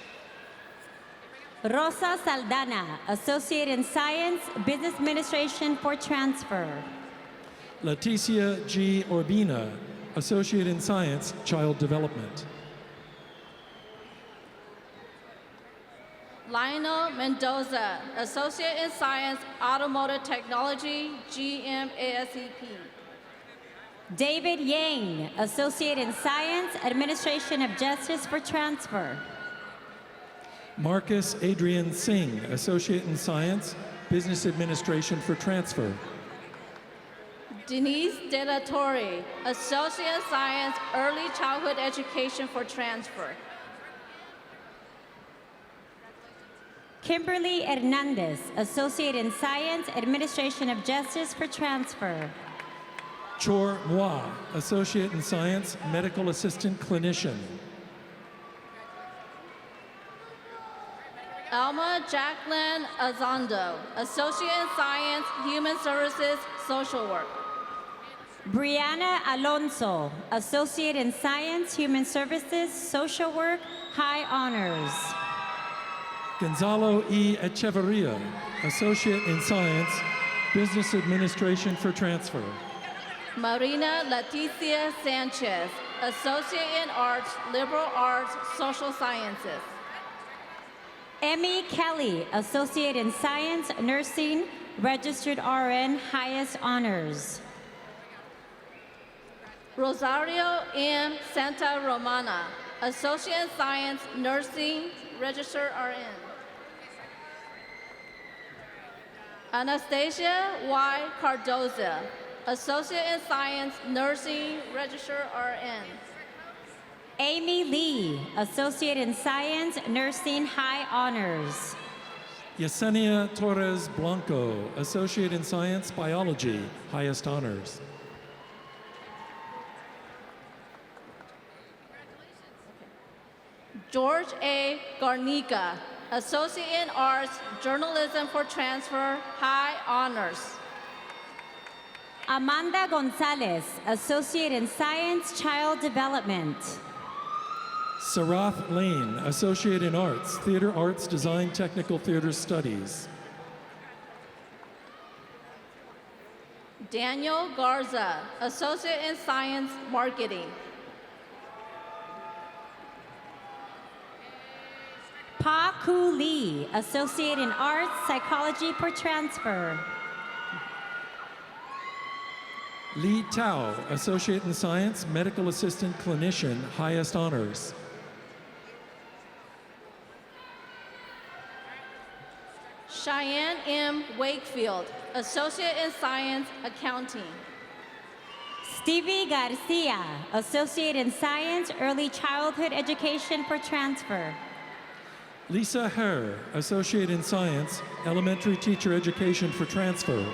[SPEAKER 8] Rosa Saldana, Associate in Science, Business Administration for Transfer.
[SPEAKER 7] Leticia G. Orbina, Associate in Science, Child Development.
[SPEAKER 9] Lionel Mendoza, Associate in Science, Automotive Technology, GMASEP.
[SPEAKER 8] David Yang, Associate in Science, Administration of Justice for Transfer.
[SPEAKER 7] Marcus Adrian Singh, Associate in Science, Business Administration for Transfer.
[SPEAKER 9] Denise De La Torre, Associate in Science, Early Childhood Education for Transfer.
[SPEAKER 8] Kimberly Hernandez, Associate in Science, Administration of Justice for Transfer.
[SPEAKER 7] Chor Moi, Associate in Science, Medical Assistant Clinician.
[SPEAKER 9] Alma Jacqueline Azondo, Associate in Science, Human Services, Social Work.
[SPEAKER 8] Brianna Alonso, Associate in Science, Human Services, Social Work, high honors.
[SPEAKER 7] Gonzalo E. Echeverria, Associate in Science, Business Administration for Transfer.
[SPEAKER 9] Marina Leticia Sanchez, Associate in Arts, Liberal Arts, Social Sciences.
[SPEAKER 8] Emmy Kelly, Associate in Science, Nursing, Registered RN, highest honors.
[SPEAKER 9] Rosario M. Santa Romana, Associate in Science, Nursing, Registered RN. Anastasia Y. Cardoza, Associate in Science, Nursing, Registered RN.
[SPEAKER 8] Amy Lee, Associate in Science, Nursing, High Honors.
[SPEAKER 7] Yesenia Torres Blanco, Associate in Science, Biology, highest honors.
[SPEAKER 9] George A. Garnica, Associate in Arts, Journalism for Transfer, High Honors.
[SPEAKER 8] Amanda Gonzalez, Associate in Science, Child Development.
[SPEAKER 7] Sarath Lane, Associate in Arts, Theater Arts, Design, Technical Theater Studies.
[SPEAKER 9] Daniel Garza, Associate in Science, Marketing.
[SPEAKER 8] Pa Ku Lee, Associate in Arts, Psychology for Transfer.
[SPEAKER 7] Lee Tao, Associate in Science, Medical Assistant Clinician, highest honors.
[SPEAKER 9] Cheyenne M. Wakefield, Associate in Science, Accounting.
[SPEAKER 8] Stevie Garcia, Associate in Science, Early Childhood Education for Transfer.
[SPEAKER 7] Lisa Herr, Associate in Science, Elementary Teacher Education for Transfer.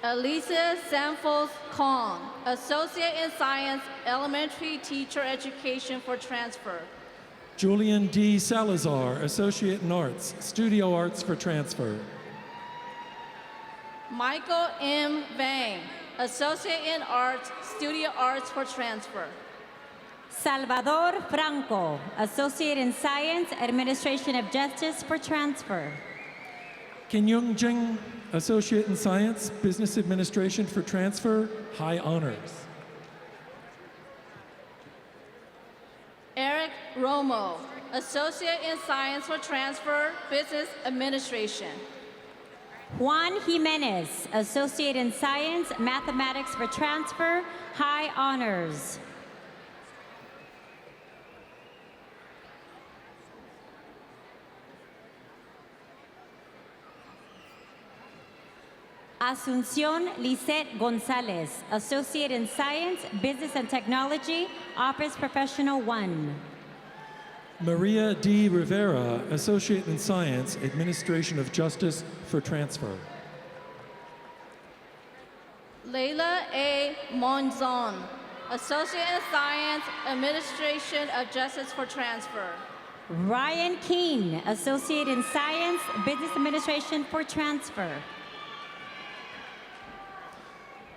[SPEAKER 9] Elisa Sanfos Kong, Associate in Science, Elementary Teacher Education for Transfer.
[SPEAKER 7] Julian D. Salazar, Associate in Arts, Studio Arts for Transfer.
[SPEAKER 9] Michael M. Vang, Associate in Arts, Studio Arts for Transfer.
[SPEAKER 8] Salvador Franco, Associate in Science, Administration of Justice for Transfer.
[SPEAKER 7] Kim Young Jing, Associate in Science, Business Administration for Transfer, high honors.
[SPEAKER 9] Eric Romo, Associate in Science for Transfer, Business Administration.
[SPEAKER 8] Juan Jimenez, Associate in Science, Mathematics for Transfer, high honors. Asuncion Lisette Gonzalez, Associate in Science, Business and Technology, Office Professional 1.
[SPEAKER 7] Maria D. Rivera, Associate in Science, Administration of Justice for Transfer.
[SPEAKER 9] Leila A. Monzon, Associate in Science, Administration of Justice for Transfer.
[SPEAKER 8] Ryan Keene, Associate in Science, Business Administration for Transfer.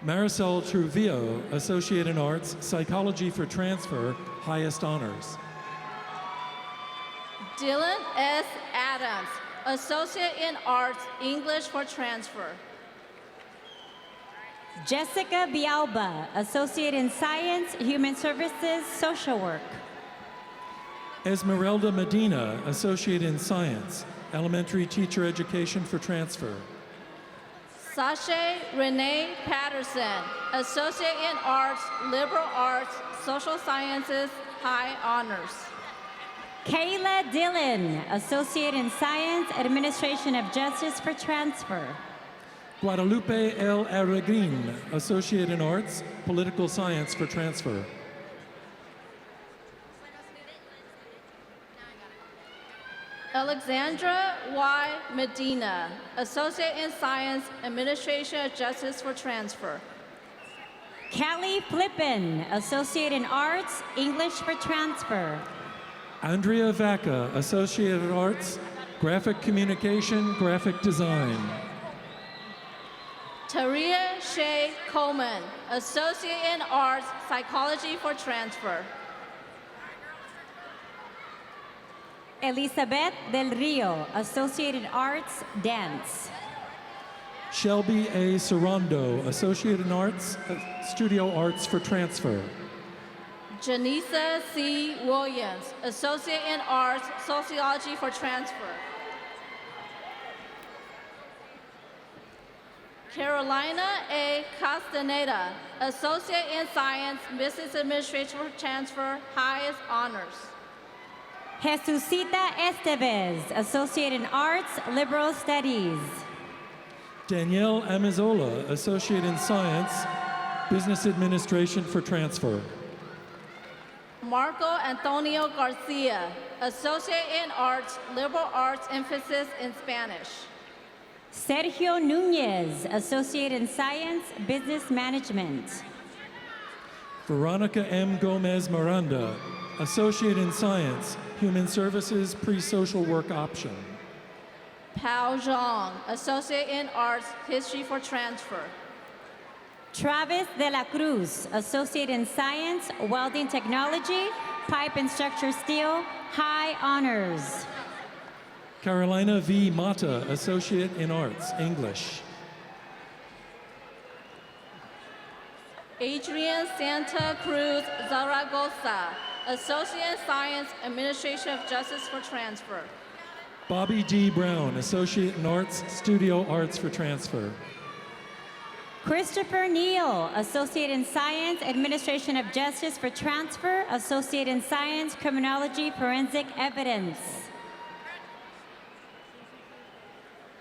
[SPEAKER 7] Maricel Trujillo, Associate in Arts, Psychology for Transfer, highest honors.
[SPEAKER 9] Dylan S. Adams, Associate in Arts, English for Transfer.
[SPEAKER 8] Jessica Bialba, Associate in Science, Human Services, Social Work.
[SPEAKER 7] Esmeralda Medina, Associate in Science, Elementary Teacher Education for Transfer.
[SPEAKER 9] Sasha Renee Patterson, Associate in Arts, Liberal Arts, Social Sciences, High Honors.
[SPEAKER 8] Kayla Dillon, Associate in Science, Administration of Justice for Transfer.
[SPEAKER 7] Guadalupe L. Arreguin, Associate in Arts, Political Science for Transfer.
[SPEAKER 9] Alexandra Y. Medina, Associate in Science, Administration of Justice for Transfer.
[SPEAKER 8] Callie Flippin, Associate in Arts, English for Transfer.
[SPEAKER 7] Andrea Vaca, Associate in Arts, Graphic Communication, Graphic Design.
[SPEAKER 9] Taria Shea Coleman, Associate in Arts, Psychology for Transfer.
[SPEAKER 8] Elizabeth Del Rio, Associate in Arts, Dance.
[SPEAKER 7] Shelby A. Sorondo, Associate in Arts, Studio Arts for Transfer.
[SPEAKER 9] Janisa C. Williams, Associate in Arts, Sociology for Transfer. Carolina A. Castaneda, Associate in Science, Business Administration for Transfer, highest honors.
[SPEAKER 8] Jesucita Estevez, Associate in Arts, Liberal Studies.
[SPEAKER 7] Danielle Amizola, Associate in Science, Business Administration for transfer.
[SPEAKER 9] Marco Antonio Garcia, Associate in Arts, Liberal Arts emphasis in Spanish.
[SPEAKER 8] Sergio Nunez, Associate in Science, Business Management.
[SPEAKER 7] Veronica M. Gomez Miranda, Associate in Science, Human Services, Pre-Social Work Option.
[SPEAKER 9] Pao Zhang, Associate in Arts, History for transfer.
[SPEAKER 8] Travis de la Cruz, Associate in Science, Welding Technology, Pipe and Structure Steel, High Honors.
[SPEAKER 7] Carolina V. Mata, Associate in Arts, English.
[SPEAKER 9] Adrian Santa Cruz Zaragoza, Associate in Science, Administration of Justice for transfer.
[SPEAKER 7] Bobby D. Brown, Associate in Arts, Studio Arts for transfer.
[SPEAKER 8] Christopher Neal, Associate in Science, Administration of Justice for transfer, Associate in Science, Criminology, Forensic Evidence.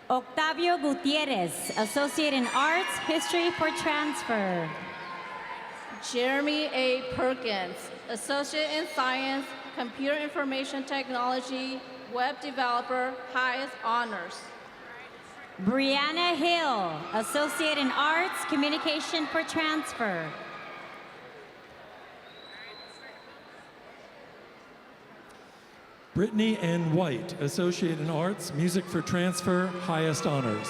[SPEAKER 8] Octavio Gutierrez, Associate in Arts, History for transfer.
[SPEAKER 9] Jeremy A. Perkins, Associate in Science, Computer Information Technology, Web Developer, highest honors.
[SPEAKER 8] Brianna Hill, Associate in Arts, Communication for transfer.
[SPEAKER 7] Brittany N. White, Associate in Arts, Music for transfer, highest honors.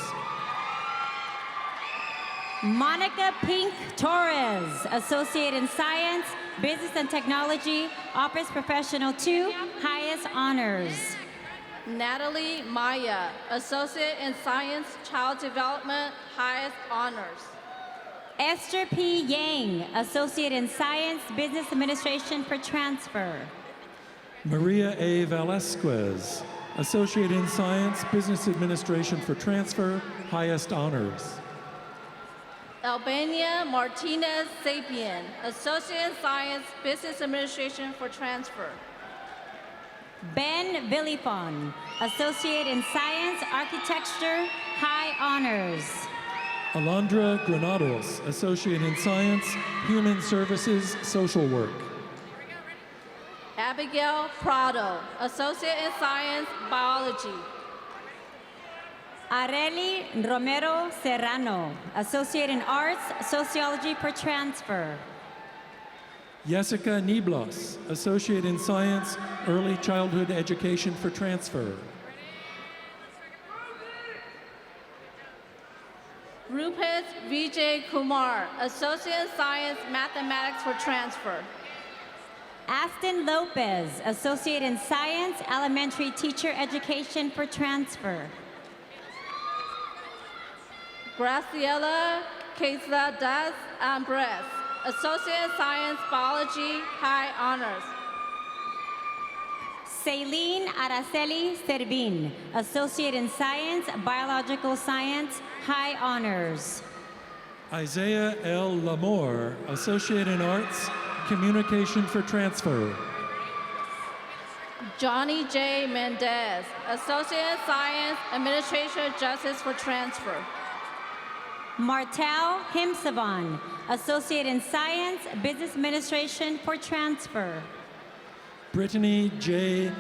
[SPEAKER 8] Monica Pink Torres, Associate in Science, Business and Technology, Office Professional 2, highest honors.
[SPEAKER 9] Natalie Maya, Associate in Science, Child Development, highest honors.
[SPEAKER 8] Esther P. Yang, Associate in Science, Business Administration for transfer.
[SPEAKER 7] Maria A. Velasquez, Associate in Science, Business Administration for transfer, highest honors.
[SPEAKER 9] Albania Martinez Sapien, Associate in Science, Business Administration for transfer.
[SPEAKER 8] Ben Villifon, Associate in Science, Architecture, high honors.
[SPEAKER 7] Alondra Granados, Associate in Science, Human Services, Social Work.
[SPEAKER 9] Abigail Prado, Associate in Science, Biology.
[SPEAKER 8] Areli Romero Serrano, Associate in Arts, Sociology for transfer.
[SPEAKER 7] Jessica Niblos, Associate in Science, Early Childhood Education for transfer.
[SPEAKER 9] Rupert Vijay Kumar, Associate in Science, Mathematics for transfer.
[SPEAKER 8] Aston Lopez, Associate in Science, Elementary Teacher Education for transfer.
[SPEAKER 9] Graciela Quesadas Ambres, Associate in Science, Biology, high honors.
[SPEAKER 8] Celine Araceli Servín, Associate in Science, Biological Science, high honors.
[SPEAKER 7] Isaiah L. Lamore, Associate in Arts, Communication for transfer.
[SPEAKER 9] Johnny J. Mendez, Associate in Science, Administration of Justice for transfer.
[SPEAKER 8] Martel Himsavan, Associate in Science, Business Administration for transfer.
[SPEAKER 7] Brittany J.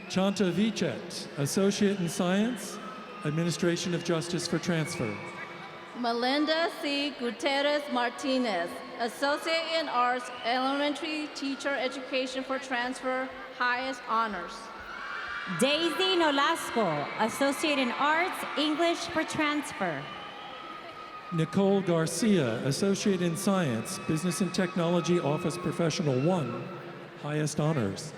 [SPEAKER 7] Chantavichet, Associate in Science, Administration of Justice for transfer.
[SPEAKER 9] Melinda C. Gutierrez Martinez, Associate in Arts, Elementary Teacher Education for transfer, highest honors.
[SPEAKER 8] Daisy Nolasco, Associate in Arts, English for transfer.
[SPEAKER 7] Nicole Garcia, Associate in Science, Business and Technology Office Professional 1, highest honors.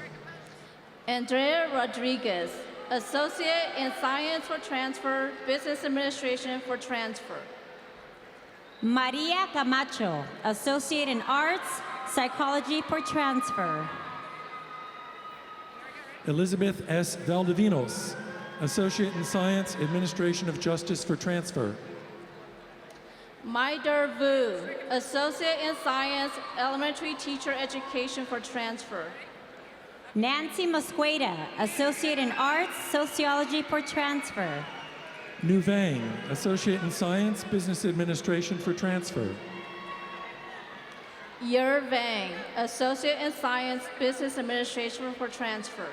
[SPEAKER 9] Andrea Rodriguez, Associate in Science for transfer, Business Administration for transfer.
[SPEAKER 8] Maria Camacho, Associate in Arts, Psychology for transfer.
[SPEAKER 7] Elizabeth S. Valdivinos, Associate in Science, Administration of Justice for transfer.
[SPEAKER 9] Maider Vu, Associate in Science, Elementary Teacher Education for transfer.
[SPEAKER 8] Nancy Mosqueda, Associate in Arts, Sociology for transfer.
[SPEAKER 7] Nu Vang, Associate in Science, Business Administration for transfer.
[SPEAKER 9] Yer Vang, Associate in Science, Business Administration for transfer.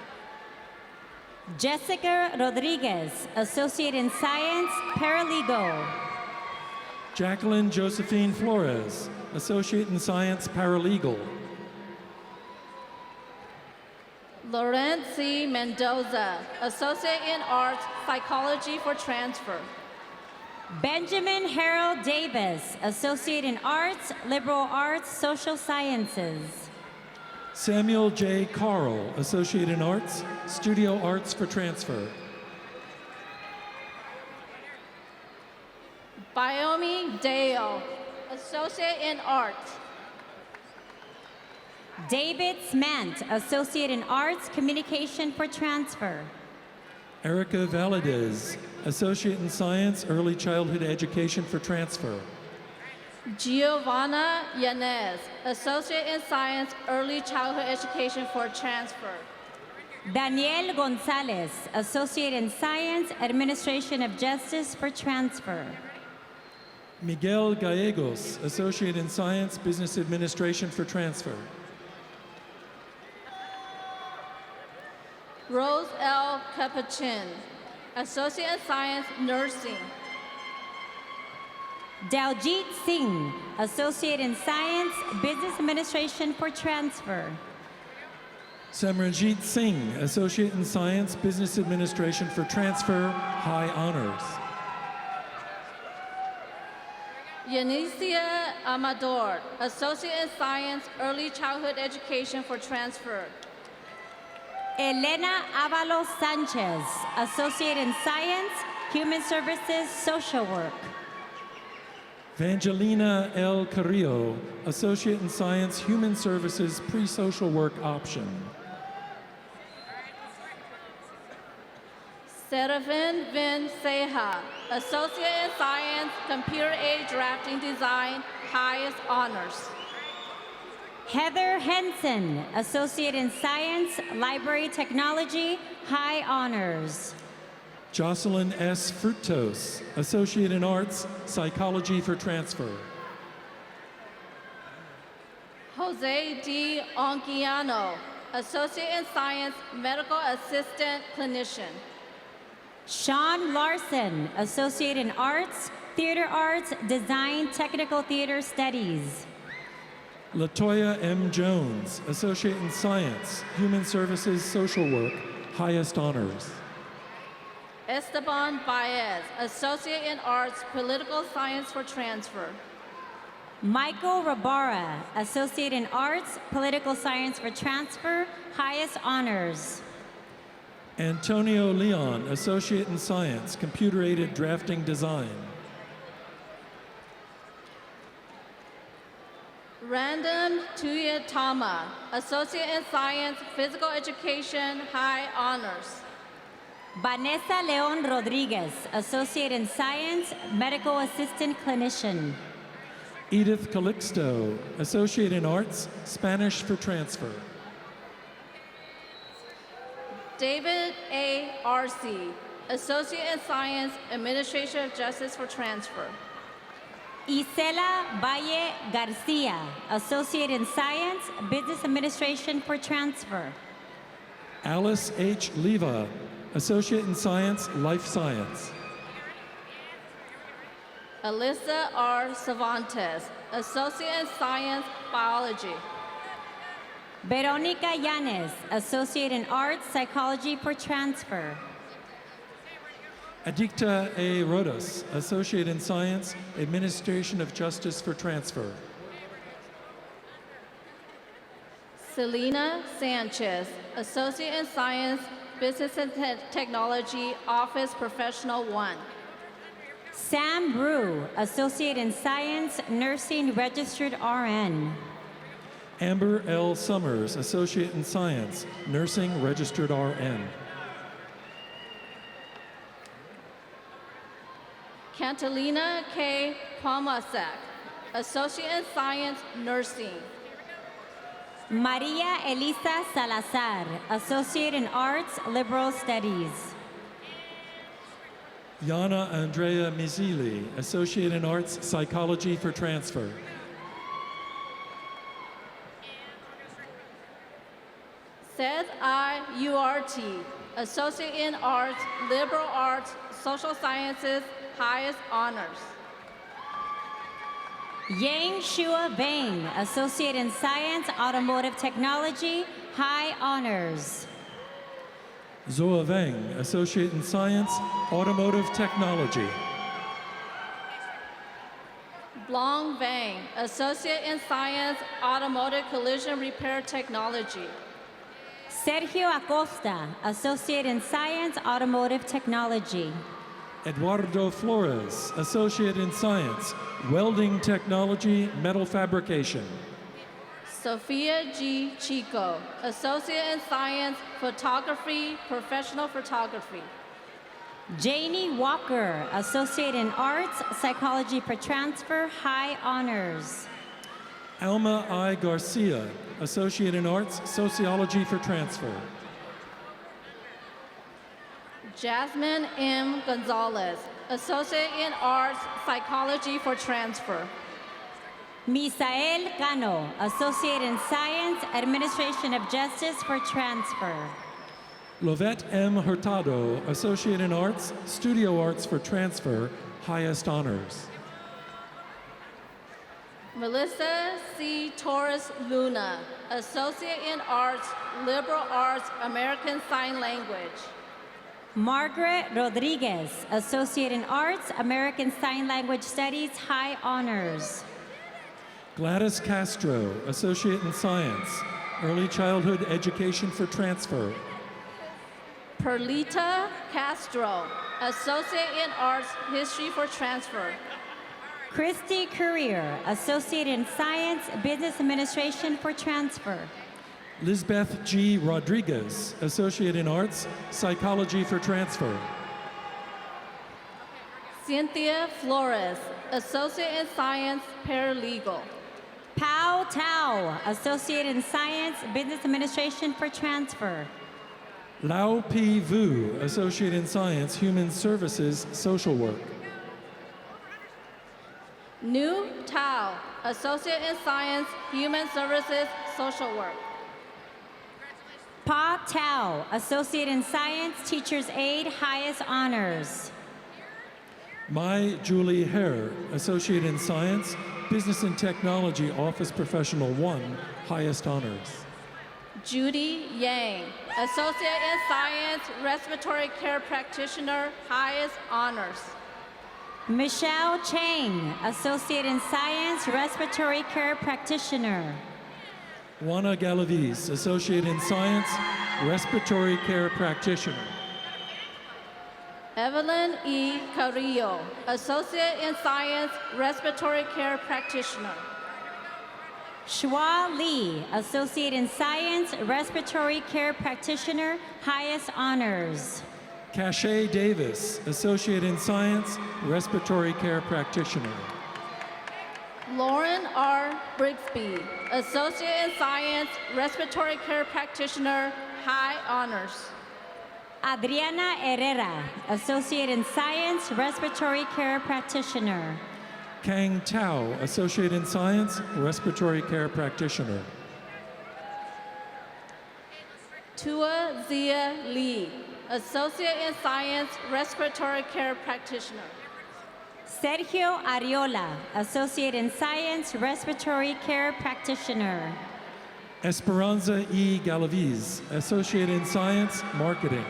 [SPEAKER 8] Jessica Rodriguez, Associate in Science, Paralegal.
[SPEAKER 7] Jacqueline Josephine Flores, Associate in Science, Paralegal.
[SPEAKER 9] Laurent C. Mendoza, Associate in Arts, Psychology for transfer.
[SPEAKER 8] Benjamin Harold Davis, Associate in Arts, Liberal Arts, Social Sciences.
[SPEAKER 7] Samuel J. Carl, Associate in Arts, Studio Arts for transfer.
[SPEAKER 9] Bayomi Dale, Associate in Arts.
[SPEAKER 8] David Smant, Associate in Arts, Communication for transfer.
[SPEAKER 7] Erica Valadez, Associate in Science, Early Childhood Education for transfer.
[SPEAKER 9] Giovanna Yanez, Associate in Science, Early Childhood Education for transfer.
[SPEAKER 8] Daniel Gonzalez, Associate in Science, Administration of Justice for transfer.
[SPEAKER 7] Miguel Gallegos, Associate in Science, Business Administration for transfer.
[SPEAKER 9] Rose L. Capuchin, Associate in Science, Nursing.
[SPEAKER 8] Daljit Singh, Associate in Science, Business Administration for transfer.
[SPEAKER 7] Samranjit Singh, Associate in Science, Business Administration for transfer, high honors.
[SPEAKER 9] Yanicia Amador, Associate in Science, Early Childhood Education for transfer.
[SPEAKER 8] Elena Avalos Sanchez, Associate in Science, Human Services, Social Work.
[SPEAKER 7] Vangelina L. Carrillo, Associate in Science, Human Services, Pre-Social Work Option.
[SPEAKER 9] Serafin Vin Seha, Associate in Science, Computer-Aided Drafting Design, highest honors.
[SPEAKER 8] Heather Henson, Associate in Science, Library Technology, high honors.
[SPEAKER 7] Jocelyn S. Fructos, Associate in Arts, Psychology for transfer.
[SPEAKER 9] Jose D. Onquiano, Associate in Science, Medical Assistant Clinician.
[SPEAKER 8] Sean Larson, Associate in Arts, Theater Arts, Design, Technical Theater Studies.
[SPEAKER 7] Latoya M. Jones, Associate in Science, Human Services, Social Work, highest honors.
[SPEAKER 9] Esteban Baez, Associate in Arts, Political Science for transfer.
[SPEAKER 8] Michael Rabara, Associate in Arts, Political Science for transfer, highest honors.
[SPEAKER 7] Antonio Leon, Associate in Science, Computer-Aided Drafting Design.
[SPEAKER 9] Random Tuyatama, Associate in Science, Physical Education, high honors.
[SPEAKER 8] Vanessa Leon Rodriguez, Associate in Science, Medical Assistant Clinician.
[SPEAKER 7] Edith Calixto, Associate in Arts, Spanish for transfer.
[SPEAKER 9] David A. Arce, Associate in Science, Administration of Justice for transfer.
[SPEAKER 8] Isela Valle Garcia, Associate in Science, Business Administration for transfer.
[SPEAKER 7] Alice H. Leva, Associate in Science, Life Science.
[SPEAKER 9] Alyssa R. Cervantes, Associate in Science, Biology.
[SPEAKER 8] Veronica Yanes, Associate in Arts, Psychology for transfer.
[SPEAKER 7] Adicta A. Rodas, Associate in Science, Administration of Justice for transfer.
[SPEAKER 9] Selena Sanchez, Associate in Science, Business and Technology, Office Professional 1.
[SPEAKER 8] Sam Brew, Associate in Science, Nursing Registered RN.
[SPEAKER 7] Amber L. Summers, Associate in Science, Nursing Registered RN.
[SPEAKER 9] Catalina K. Pomasek, Associate in Science, Nursing.
[SPEAKER 8] Maria Elisa Salazar, Associate in Arts, Liberal Studies.
[SPEAKER 7] Yana Andrea Mizili, Associate in Arts, Psychology for transfer.
[SPEAKER 9] Seth I. Uart, Associate in Arts, Liberal Arts, Social Sciences, highest honors.
[SPEAKER 8] Yang Shua Bang, Associate in Science, Automotive Technology, high honors.
[SPEAKER 7] Zoa Veng, Associate in Science, Automotive Technology.
[SPEAKER 9] Blong Vang, Associate in Science, Automotive Collision Repair Technology.
[SPEAKER 8] Sergio Acosta, Associate in Science, Automotive Technology.
[SPEAKER 7] Eduardo Flores, Associate in Science, Welding Technology, Metal Fabrication.
[SPEAKER 9] Sophia G. Chico, Associate in Science, Photography, Professional Photography.
[SPEAKER 8] Janie Walker, Associate in Arts, Psychology for Transfer, high honors.
[SPEAKER 7] Alma I. Garcia, Associate in Arts, Sociology for Transfer.
[SPEAKER 9] Jasmine M. Gonzalez, Associate in Arts, Psychology for Transfer.
[SPEAKER 8] Misael Cano, Associate in Science, Administration of Justice for Transfer.
[SPEAKER 7] Lovette M. Hurtado, Associate in Arts, Studio Arts for Transfer, highest honors.
[SPEAKER 9] Melissa C. Torres Luna, Associate in Arts, Liberal Arts, American Sign Language.
[SPEAKER 8] Margaret Rodriguez, Associate in Arts, American Sign Language Studies, high honors.
[SPEAKER 7] Gladys Castro, Associate in Science, Early Childhood Education for Transfer.
[SPEAKER 9] Perlita Castro, Associate in Arts, History for Transfer.
[SPEAKER 8] Christy Career, Associate in Science, Business Administration for Transfer.
[SPEAKER 7] Lisbeth G. Rodriguez, Associate in Arts, Psychology for Transfer.
[SPEAKER 9] Cynthia Flores, Associate in Science, Paralegal.
[SPEAKER 8] Pao Tao, Associate in Science, Business Administration for Transfer.
[SPEAKER 7] Lao P. Vu, Associate in Science, Human Services, Social Work.
[SPEAKER 9] Nu Tao, Associate in Science, Human Services, Social Work.
[SPEAKER 8] Pa Tao, Associate in Science, Teacher's Aide, highest honors.
[SPEAKER 7] Mai Julie Hare, Associate in Science, Business and Technology, Office Professional 1, highest honors.
[SPEAKER 9] Judy Yang, Associate in Science, Respiratory Care Practitioner, highest honors.
[SPEAKER 8] Michelle Chang, Associate in Science, Respiratory Care Practitioner.
[SPEAKER 7] Juana Galaviz, Associate in Science, Respiratory Care Practitioner.
[SPEAKER 9] Evelyn E. Carrillo, Associate in Science, Respiratory Care Practitioner.
[SPEAKER 8] Shua Lee, Associate in Science, Respiratory Care Practitioner, highest honors.
[SPEAKER 7] Cache Davis, Associate in Science, Respiratory Care Practitioner.
[SPEAKER 9] Lauren R. Brigsby, Associate in Science, Respiratory Care Practitioner, high honors.
[SPEAKER 8] Adriana Herrera, Associate in Science, Respiratory Care Practitioner.
[SPEAKER 7] Kang Tao, Associate in Science, Respiratory Care Practitioner.
[SPEAKER 9] Tua Zia Lee, Associate in Science, Respiratory Care Practitioner.
[SPEAKER 8] Sergio Ariola, Associate in Science, Respiratory Care Practitioner.
[SPEAKER 7] Esperanza E. Galaviz, Associate in Science, Marketing.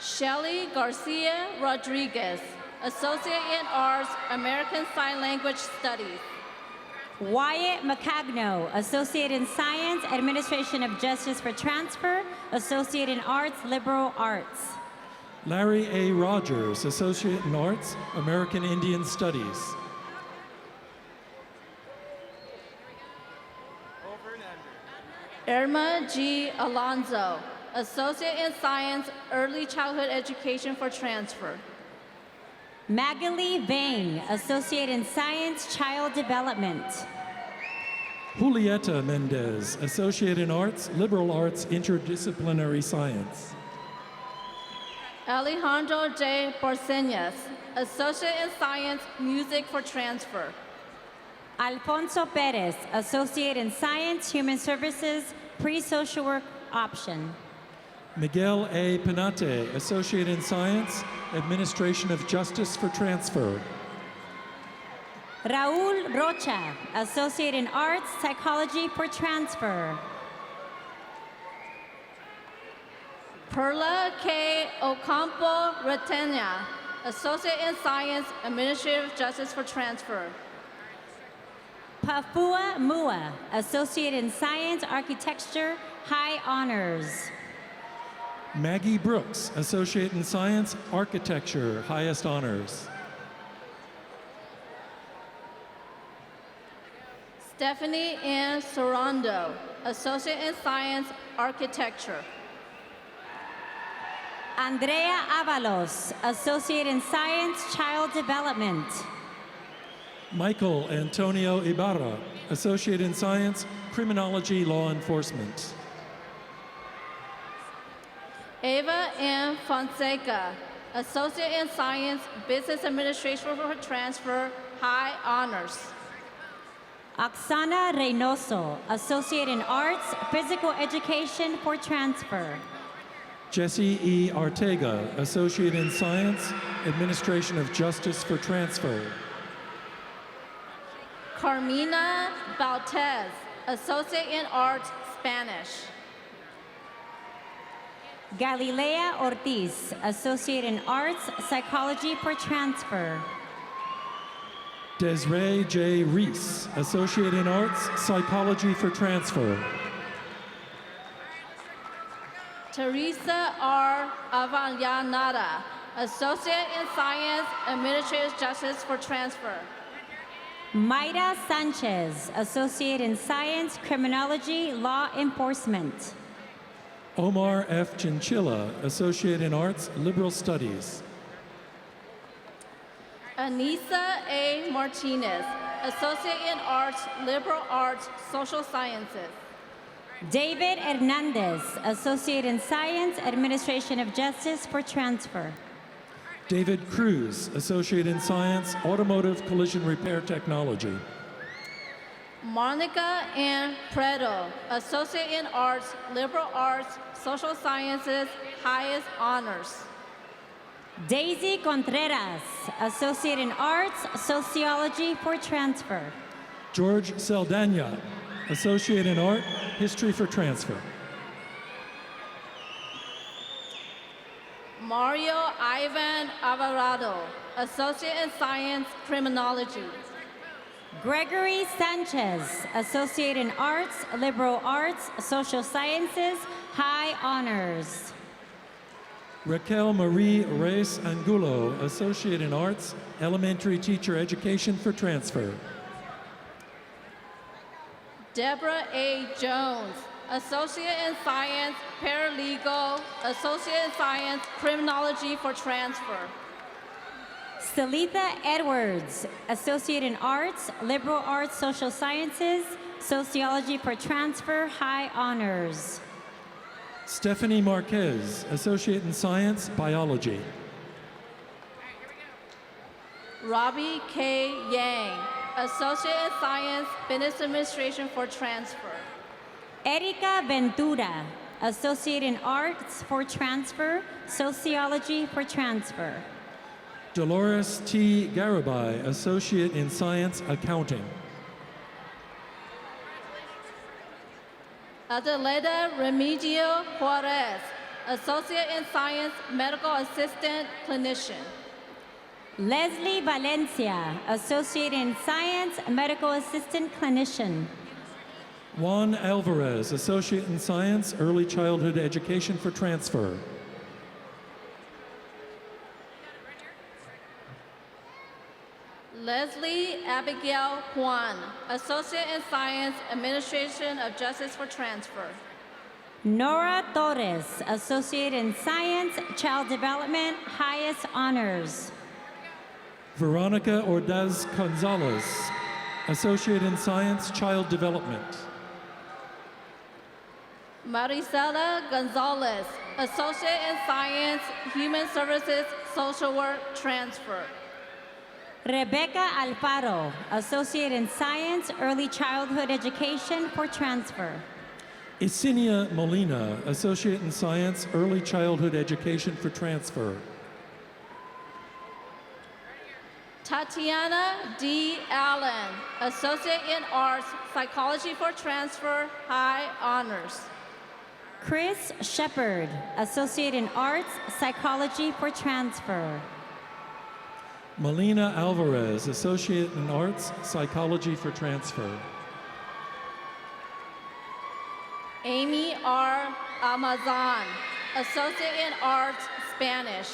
[SPEAKER 9] Shelly Garcia Rodriguez, Associate in Arts, American Sign Language Studies.
[SPEAKER 8] Wyatt McCagno, Associate in Science, Administration of Justice for Transfer, Associate in Arts, Liberal Arts.
[SPEAKER 7] Larry A. Rogers, Associate in Arts, American Indian Studies.
[SPEAKER 9] Irma G. Alonzo, Associate in Science, Early Childhood Education for Transfer.
[SPEAKER 8] Magali Vang, Associate in Science, Child Development.
[SPEAKER 7] Julieta Mendez, Associate in Arts, Liberal Arts, Interdisciplinary Science.
[SPEAKER 9] Alejandro J. Borseñas, Associate in Science, Music for Transfer.
[SPEAKER 8] Alfonso Perez, Associate in Science, Human Services, Pre-Social Work Option.
[SPEAKER 7] Miguel A. Penate, Associate in Science, Administration of Justice for Transfer.
[SPEAKER 8] Raul Rocha, Associate in Arts, Psychology for Transfer.
[SPEAKER 9] Perla K. Ocampo Retena, Associate in Science, Administrative Justice for Transfer.
[SPEAKER 8] Pafua Mua, Associate in Science, Architecture, High Honors.
[SPEAKER 7] Maggie Brooks, Associate in Science, Architecture, Highest Honors.
[SPEAKER 9] Stephanie Ann Sorondo, Associate in Science, Architecture.
[SPEAKER 8] Andrea Avalos, Associate in Science, Child Development.
[SPEAKER 7] Michael Antonio Ibarra, Associate in Science, Criminology, Law Enforcement.
[SPEAKER 9] Ava M. Fonseca, Associate in Science, Business Administration for Transfer, High Honors.
[SPEAKER 8] Oksana Reynoso, Associate in Arts, Physical Education for Transfer.
[SPEAKER 7] Jesse E. Artega, Associate in Science, Administration of Justice for Transfer.
[SPEAKER 9] Carmina Baltez, Associate in Arts, Spanish.
[SPEAKER 8] Galilea Ortiz, Associate in Arts, Psychology for Transfer.
[SPEAKER 7] Desiree J. Reese, Associate in Arts, Psychology for Transfer.
[SPEAKER 9] Teresa R. Avellaneda, Associate in Science, Administrative Justice for Transfer.
[SPEAKER 8] Mayra Sanchez, Associate in Science, Criminology, Law Enforcement.
[SPEAKER 7] Omar F. Chinchilla, Associate in Arts, Liberal Studies.
[SPEAKER 9] Anissa A. Martinez, Associate in Arts, Liberal Arts, Social Sciences.
[SPEAKER 8] David Hernandez, Associate in Science, Administration of Justice for Transfer.
[SPEAKER 7] David Cruz, Associate in Science, Automotive Collision Repair Technology.
[SPEAKER 9] Monica Ann Preto, Associate in Arts, Liberal Arts, Social Sciences, Highest Honors.
[SPEAKER 8] Daisy Contreras, Associate in Arts, Sociology for Transfer.
[SPEAKER 7] George Saldana, Associate in Art, History for Transfer.
[SPEAKER 9] Mario Ivan Alvarado, Associate in Science, Criminology.
[SPEAKER 8] Gregory Sanchez, Associate in Arts, Liberal Arts, Social Sciences, High Honors.
[SPEAKER 7] Raquel Marie Reyes Angulo, Associate in Arts, Elementary Teacher Education for Transfer.
[SPEAKER 9] Deborah A. Jones, Associate in Science, Paralegal, Associate in Science, Criminology for Transfer.
[SPEAKER 8] Salitha Edwards, Associate in Arts, Liberal Arts, Social Sciences, Sociology for Transfer, High Honors.
[SPEAKER 7] Stephanie Marquez, Associate in Science, Biology.
[SPEAKER 9] Robbie K. Yang, Associate in Science, Business Administration for Transfer.
[SPEAKER 8] Erika Ventura, Associate in Arts for Transfer, Sociology for Transfer.
[SPEAKER 7] Dolores T. Garibay, Associate in Science, Accounting.
[SPEAKER 9] Adelaida Remigio Juarez, Associate in Science, Medical Assistant, Clinician.
[SPEAKER 8] Leslie Valencia, Associate in Science, Medical Assistant Clinician.
[SPEAKER 7] Juan Alvarez, Associate in Science, Early Childhood Education for Transfer.
[SPEAKER 9] Leslie Abigail Juan, Associate in Science, Administration of Justice for Transfer.
[SPEAKER 8] Nora Torres, Associate in Science, Child Development, Highest Honors.
[SPEAKER 7] Veronica Ordaz Gonzalez, Associate in Science, Child Development.
[SPEAKER 9] Marisela Gonzalez, Associate in Science, Human Services, Social Work, Transfer.
[SPEAKER 8] Rebecca Alfaro, Associate in Science, Early Childhood Education for transfer.
[SPEAKER 7] Isinia Molina, Associate in Science, Early Childhood Education for transfer.
[SPEAKER 9] Tatiana D. Allen, Associate in Arts, Psychology for transfer, high honors.
[SPEAKER 8] Chris Shepard, Associate in Arts, Psychology for transfer.
[SPEAKER 7] Melina Alvarez, Associate in Arts, Psychology for transfer.
[SPEAKER 9] Amy R. Almazan, Associate in Arts, Spanish.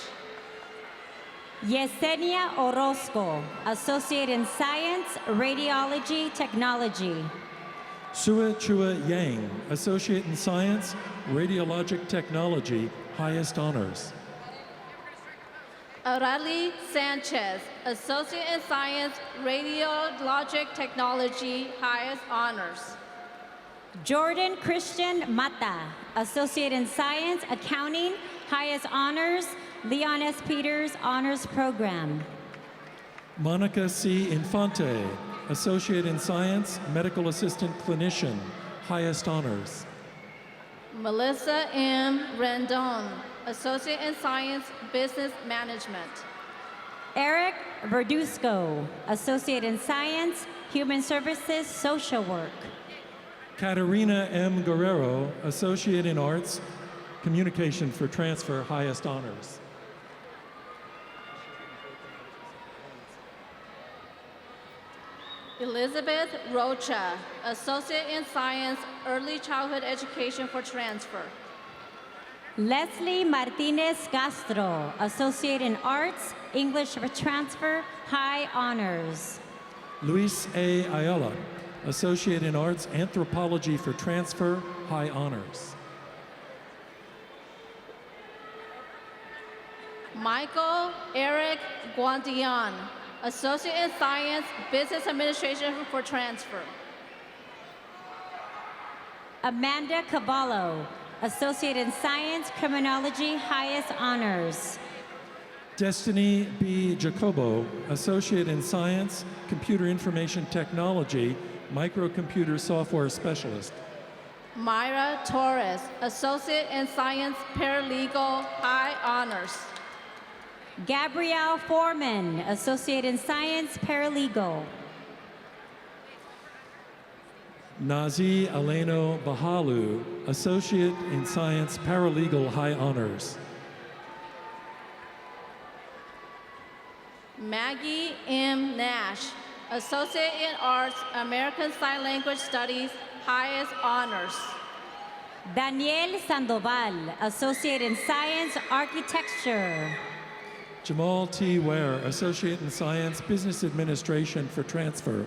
[SPEAKER 8] Yesenia Orozco, Associate in Science, Radiology Technology.
[SPEAKER 7] Sua Chua Yang, Associate in Science, Radiologic Technology, highest honors.
[SPEAKER 9] Arali Sanchez, Associate in Science, Radiologic Technology, highest honors.
[SPEAKER 8] Jordan Christian Mata, Associate in Science, Accounting, highest honors, Leon S. Peters Honors Program.
[SPEAKER 7] Monica C. Infante, Associate in Science, Medical Assistant Clinician, highest honors.
[SPEAKER 9] Melissa M. Rendon, Associate in Science, Business Management.
[SPEAKER 8] Eric Verduzco, Associate in Science, Human Services, Social Work.
[SPEAKER 7] Katerina M. Guerrero, Associate in Arts, Communication for transfer, highest honors.
[SPEAKER 9] Elizabeth Rocha, Associate in Science, Early Childhood Education for transfer.
[SPEAKER 8] Leslie Martinez Castro, Associate in Arts, English for transfer, high honors.
[SPEAKER 7] Luis A. Ayala, Associate in Arts, Anthropology for transfer, high honors.
[SPEAKER 9] Michael Eric Guandian, Associate in Science, Business Administration for transfer.
[SPEAKER 8] Amanda Cavallo, Associate in Science, Criminology, highest honors.
[SPEAKER 7] Destiny B. Jacobo, Associate in Science, Computer Information Technology, Microcomputer Software Specialist.
[SPEAKER 9] Myra Torres, Associate in Science, Paralegal, high honors.
[SPEAKER 8] Gabrielle Foreman, Associate in Science, Paralegal.
[SPEAKER 7] Nazi Aleno Bahalu, Associate in Science, Paralegal, high honors.
[SPEAKER 9] Maggie M. Nash, Associate in Arts, American Sign Language Studies, highest honors.
[SPEAKER 8] Daniel Sandoval, Associate in Science, Architecture.
[SPEAKER 7] Jamal T. Ware, Associate in Science, Business Administration for transfer.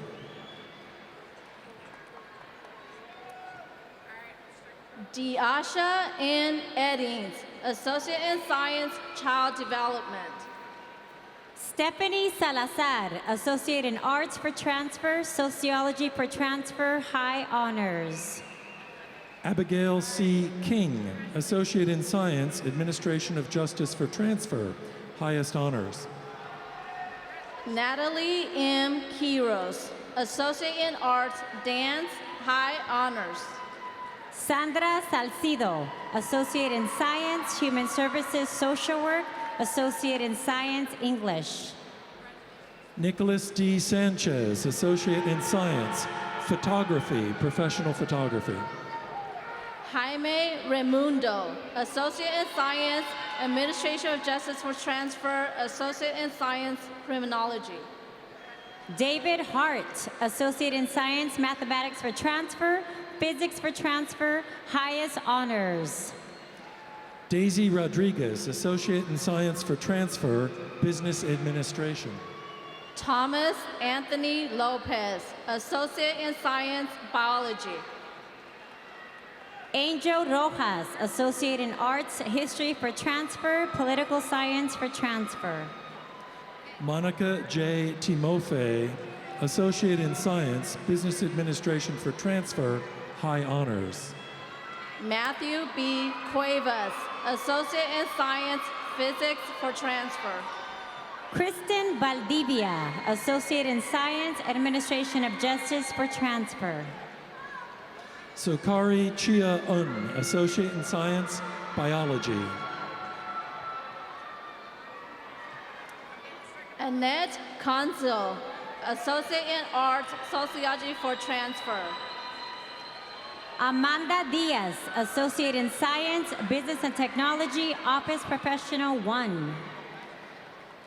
[SPEAKER 9] Deasha N. Eddings, Associate in Science, Child Development.
[SPEAKER 8] Stephanie Salazar, Associate in Arts for transfer, Sociology for transfer, high honors.
[SPEAKER 7] Abigail C. King, Associate in Science, Administration of Justice for transfer, highest honors.
[SPEAKER 9] Natalie M. Quiros, Associate in Arts, Dance, high honors.
[SPEAKER 8] Sandra Salcido, Associate in Science, Human Services, Social Work, Associate in Science, English.
[SPEAKER 7] Nicholas D. Sanchez, Associate in Science, Photography, Professional Photography.
[SPEAKER 9] Jaime Raimundo, Associate in Science, Administration of Justice for transfer, Associate in Science, Criminology.
[SPEAKER 8] David Hart, Associate in Science, Mathematics for transfer, Physics for transfer, highest honors.
[SPEAKER 7] Daisy Rodriguez, Associate in Science for transfer, Business Administration.
[SPEAKER 9] Thomas Anthony Lopez, Associate in Science, Biology.
[SPEAKER 8] Angel Rojas, Associate in Arts, History for transfer, Political Science for transfer.
[SPEAKER 7] Monica J. Timofey, Associate in Science, Business Administration for transfer, high honors.
[SPEAKER 9] Matthew B. Cuevas, Associate in Science, Physics for transfer.
[SPEAKER 8] Kristen Valdivia, Associate in Science, Administration of Justice for transfer.
[SPEAKER 7] Sokari Chia Un, Associate in Science, Biology.
[SPEAKER 9] Annette Conzel, Associate in Arts, Sociology for transfer.
[SPEAKER 8] Amanda Diaz, Associate in Science, Business and Technology, Office Professional 1.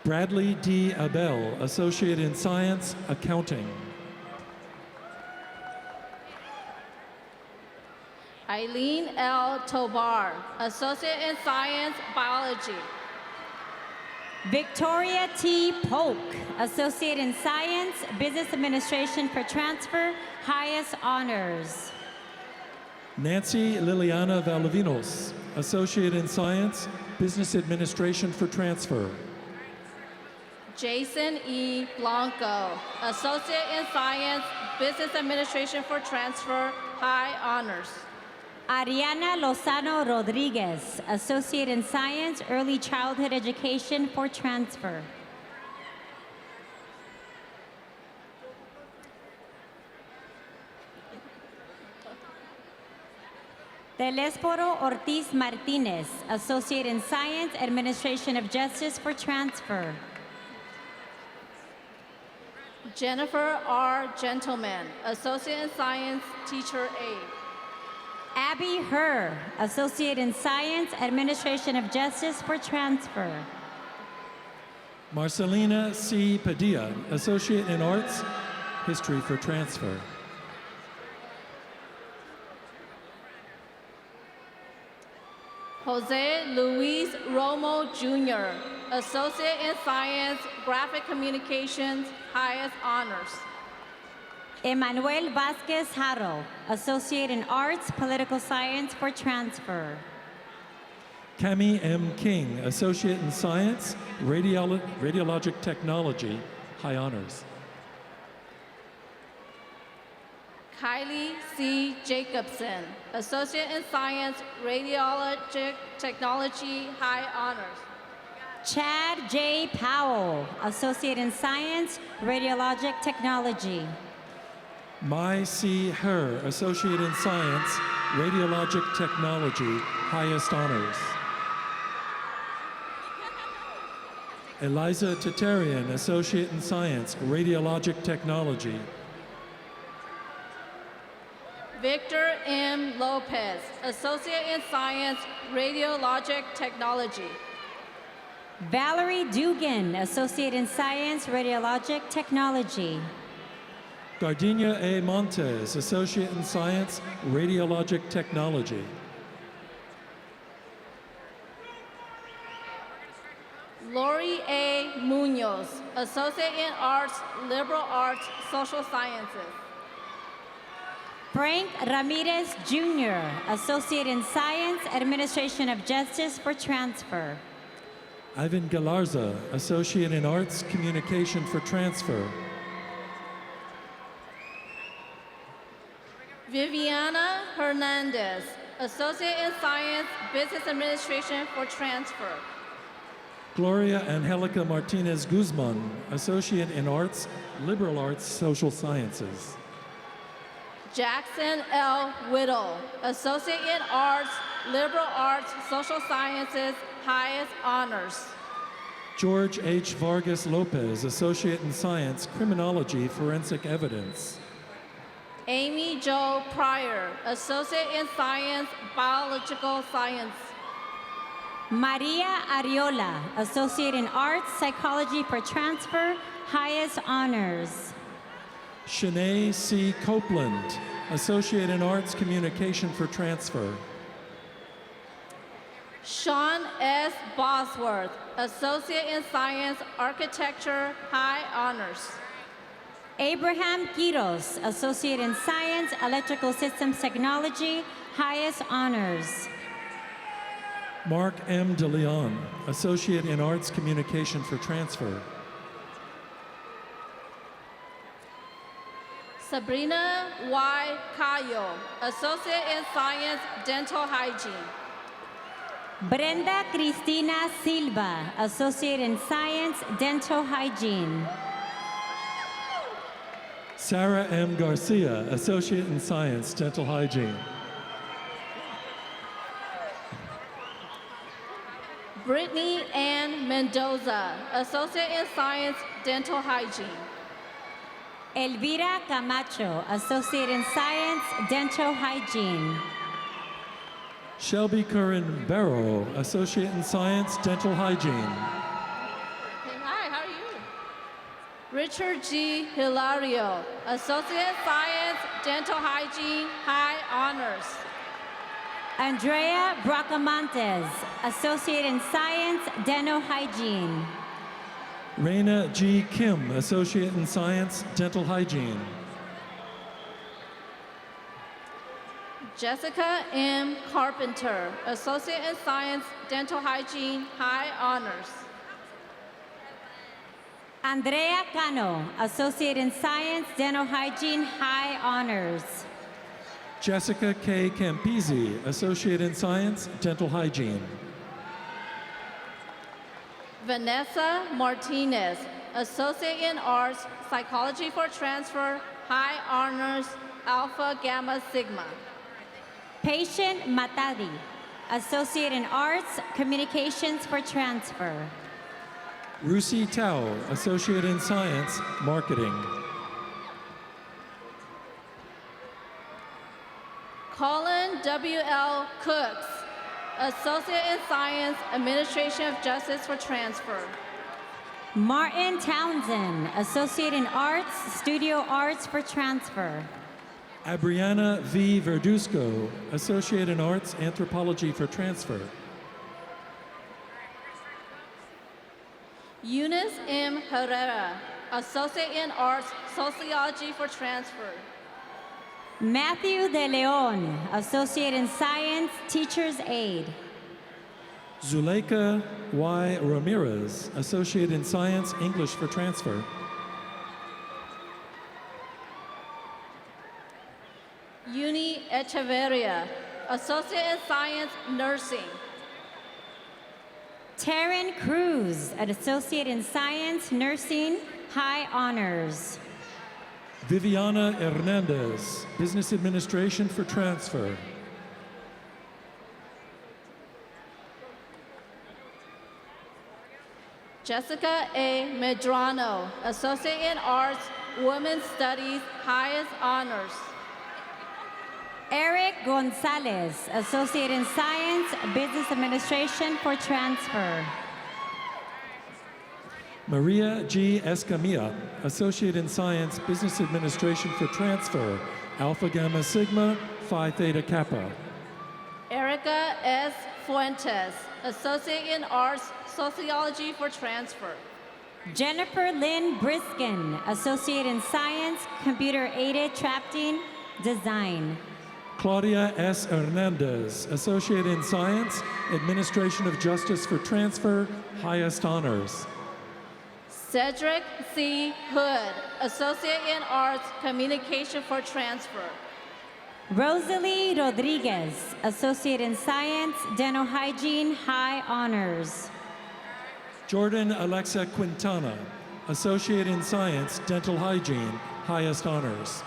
[SPEAKER 7] Bradley D. Abel, Associate in Science, Accounting.
[SPEAKER 9] Eileen L. Tobar, Associate in Science, Biology.
[SPEAKER 8] Victoria T. Polk, Associate in Science, Business Administration for transfer, highest honors.
[SPEAKER 7] Nancy Liliana Valavinos, Associate in Science, Business Administration for transfer.
[SPEAKER 9] Jason E. Blanco, Associate in Science, Business Administration for transfer, high honors.
[SPEAKER 8] Ariana Lozano Rodriguez, Associate in Science, Early Childhood Education for transfer. Telésforo Ortiz Martinez, Associate in Science, Administration of Justice for transfer.
[SPEAKER 9] Jennifer R. Gentleman, Associate in Science, Teacher Aide.
[SPEAKER 8] Abby Herr, Associate in Science, Administration of Justice for transfer.
[SPEAKER 7] Marcelina C. Padilla, Associate in Arts, History for transfer.
[SPEAKER 9] Jose Luis Romo Jr., Associate in Science, Graphic Communications, highest honors.
[SPEAKER 8] Emmanuel Vasquez Haro, Associate in Arts, Political Science for transfer.
[SPEAKER 7] Cami M. King, Associate in Science, Radiologic Technology, high honors.
[SPEAKER 9] Kylie C. Jacobson, Associate in Science, Radiologic Technology, high honors.
[SPEAKER 8] Chad J. Powell, Associate in Science, Radiologic Technology.
[SPEAKER 7] Mai C. Her, Associate in Science, Radiologic Technology, highest honors. Eliza Tatarian, Associate in Science, Radiologic Technology.
[SPEAKER 9] Victor M. Lopez, Associate in Science, Radiologic Technology.
[SPEAKER 8] Valerie Dugan, Associate in Science, Radiologic Technology.
[SPEAKER 7] Gardenia A. Montes, Associate in Science, Radiologic Technology.
[SPEAKER 9] Lori A. Munoz, Associate in Arts, Liberal Arts, Social Sciences.
[SPEAKER 8] Frank Ramirez Jr., Associate in Science, Administration of Justice for transfer.
[SPEAKER 7] Ivan Galarza, Associate in Arts, Communication for transfer.
[SPEAKER 9] Viviana Hernandez, Associate in Science, Business Administration for transfer.
[SPEAKER 7] Gloria Angelica Martinez Guzman, Associate in Arts, Liberal Arts, Social Sciences.
[SPEAKER 9] Jackson L. Whittle, Associate in Arts, Liberal Arts, Social Sciences, highest honors.
[SPEAKER 7] George H. Vargas Lopez, Associate in Science, Criminology, Forensic Evidence.
[SPEAKER 9] Amy Jo Pryor, Associate in Science, Biological Science.
[SPEAKER 8] Maria Ariola, Associate in Arts, Psychology for transfer, highest honors.
[SPEAKER 7] Shanae C. Copeland, Associate in Arts, Communication for transfer.
[SPEAKER 9] Sean S. Bosworth, Associate in Science, Architecture, high honors.
[SPEAKER 8] Abraham Quiros, Associate in Science, Electrical Systems Technology, highest honors.
[SPEAKER 7] Mark M. DeLeon, Associate in Arts, Communication for transfer.
[SPEAKER 9] Sabrina Y. Cayo, Associate in Science, Dental Hygiene.
[SPEAKER 8] Brenda Cristina Silva, Associate in Science, Dental Hygiene.
[SPEAKER 7] Sarah M. Garcia, Associate in Science, Dental Hygiene.
[SPEAKER 9] Brittany Ann Mendoza, Associate in Science, Dental Hygiene.
[SPEAKER 8] Elvira Camacho, Associate in Science, Dental Hygiene.
[SPEAKER 7] Shelby Curran Barrow, Associate in Science, Dental Hygiene.
[SPEAKER 9] Hey, hi, how are you? Richard G. Hilario, Associate in Science, Dental Hygiene, High Honors.
[SPEAKER 8] Andrea Bracamontes, Associate in Science, Dental Hygiene.
[SPEAKER 7] Raina G. Kim, Associate in Science, Dental Hygiene.
[SPEAKER 9] Jessica M. Carpenter, Associate in Science, Dental Hygiene, High Honors.
[SPEAKER 8] Andrea Cano, Associate in Science, Dental Hygiene, High Honors.
[SPEAKER 7] Jessica K. Campisi, Associate in Science, Dental Hygiene.
[SPEAKER 9] Vanessa Martinez, Associate in Arts, Psychology for Transfer, High Honors, Alpha Gamma Sigma.
[SPEAKER 8] Patient Matadi, Associate in Arts, Communications for Transfer.
[SPEAKER 7] Rusi Tao, Associate in Science, Marketing.
[SPEAKER 9] Colin W.L. Cooks, Associate in Science, Administration of Justice for Transfer.
[SPEAKER 8] Martin Townsend, Associate in Arts, Studio Arts for Transfer.
[SPEAKER 7] Abriana V. Verduzco, Associate in Arts, Anthropology for Transfer.
[SPEAKER 9] Eunice M. Herrera, Associate in Arts, Sociology for Transfer.
[SPEAKER 8] Matthew De Leon, Associate in Science, Teacher's Aid.
[SPEAKER 7] Zuleika Y. Ramirez, Associate in Science, English for Transfer.
[SPEAKER 9] Uni Echeverria, Associate in Science, Nursing.
[SPEAKER 8] Taryn Cruz, an Associate in Science, Nursing, High Honors.
[SPEAKER 7] Viviana Hernandez, Business Administration for Transfer.
[SPEAKER 9] Jessica A. Medrano, Associate in Arts, Women's Studies, Highest Honors.
[SPEAKER 8] Eric Gonzalez, Associate in Science, Business Administration for Transfer.
[SPEAKER 7] Maria G. Escamilla, Associate in Science, Business Administration for Transfer, Alpha Gamma Sigma, Phi Theta Kappa.
[SPEAKER 9] Erica S. Fuentes, Associate in Arts, Sociology for Transfer.
[SPEAKER 8] Jennifer Lynn Briskin, Associate in Science, Computer Aided Drafting, Design.
[SPEAKER 7] Claudia S. Hernandez, Associate in Science, Administration of Justice for Transfer, Highest Honors.
[SPEAKER 9] Cedric C. Hood, Associate in Arts, Communication for Transfer.
[SPEAKER 8] Rosalie Rodriguez, Associate in Science, Dental Hygiene, High Honors.
[SPEAKER 7] Jordan Alexa Quintana, Associate in Science, Dental Hygiene, Highest Honors.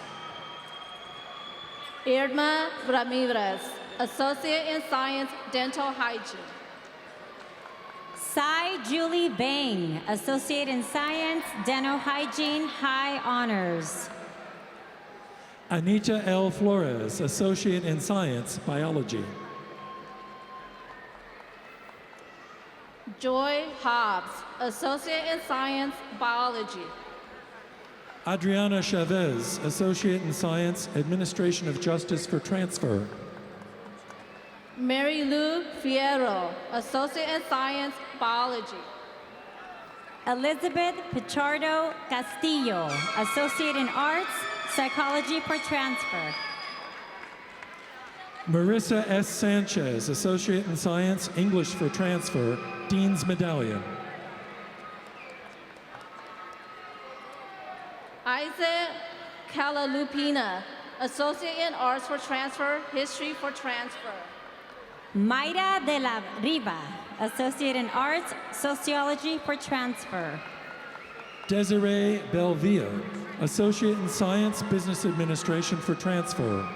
[SPEAKER 9] Irma Ramirez, Associate in Science, Dental Hygiene.
[SPEAKER 8] Sai Julie Bang, Associate in Science, Dental Hygiene, High Honors.
[SPEAKER 7] Anita L. Flores, Associate in Science, Biology.
[SPEAKER 9] Joy Hobbs, Associate in Science, Biology.
[SPEAKER 7] Adriana Chavez, Associate in Science, Administration of Justice for Transfer.
[SPEAKER 9] Mary Lou Fierro, Associate in Science, Biology.
[SPEAKER 8] Elizabeth Pichardo Castillo, Associate in Arts, Psychology for Transfer.
[SPEAKER 7] Marissa S. Sanchez, Associate in Science, English for Transfer, Dean's Medallion.
[SPEAKER 9] Isaac Calalupina, Associate in Arts for Transfer, History for Transfer.
[SPEAKER 8] Mayra de la Riva, Associate in Arts, Sociology for transfer.
[SPEAKER 7] Desiree Belvia, Associate in Science, Business Administration for transfer.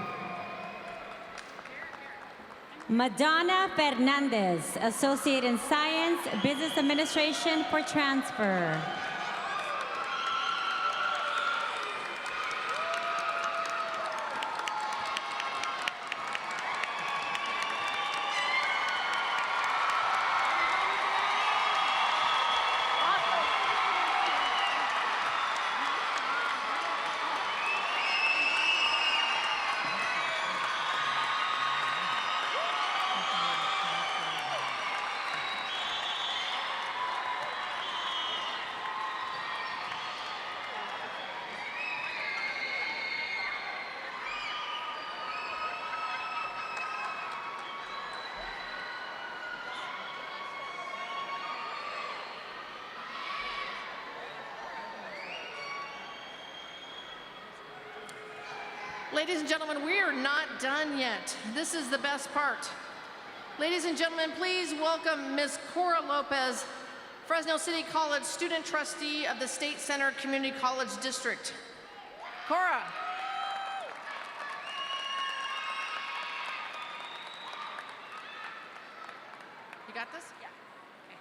[SPEAKER 8] Madonna Fernandez, Associate in Science, Business Administration for transfer.
[SPEAKER 3] Ladies and gentlemen, we are not done yet. This is the best part. Ladies and gentlemen, please welcome Ms. Cora Lopez, Fresno City College Student Trustee of the State Center Community College District. Cora. You got this? Yeah. Okay.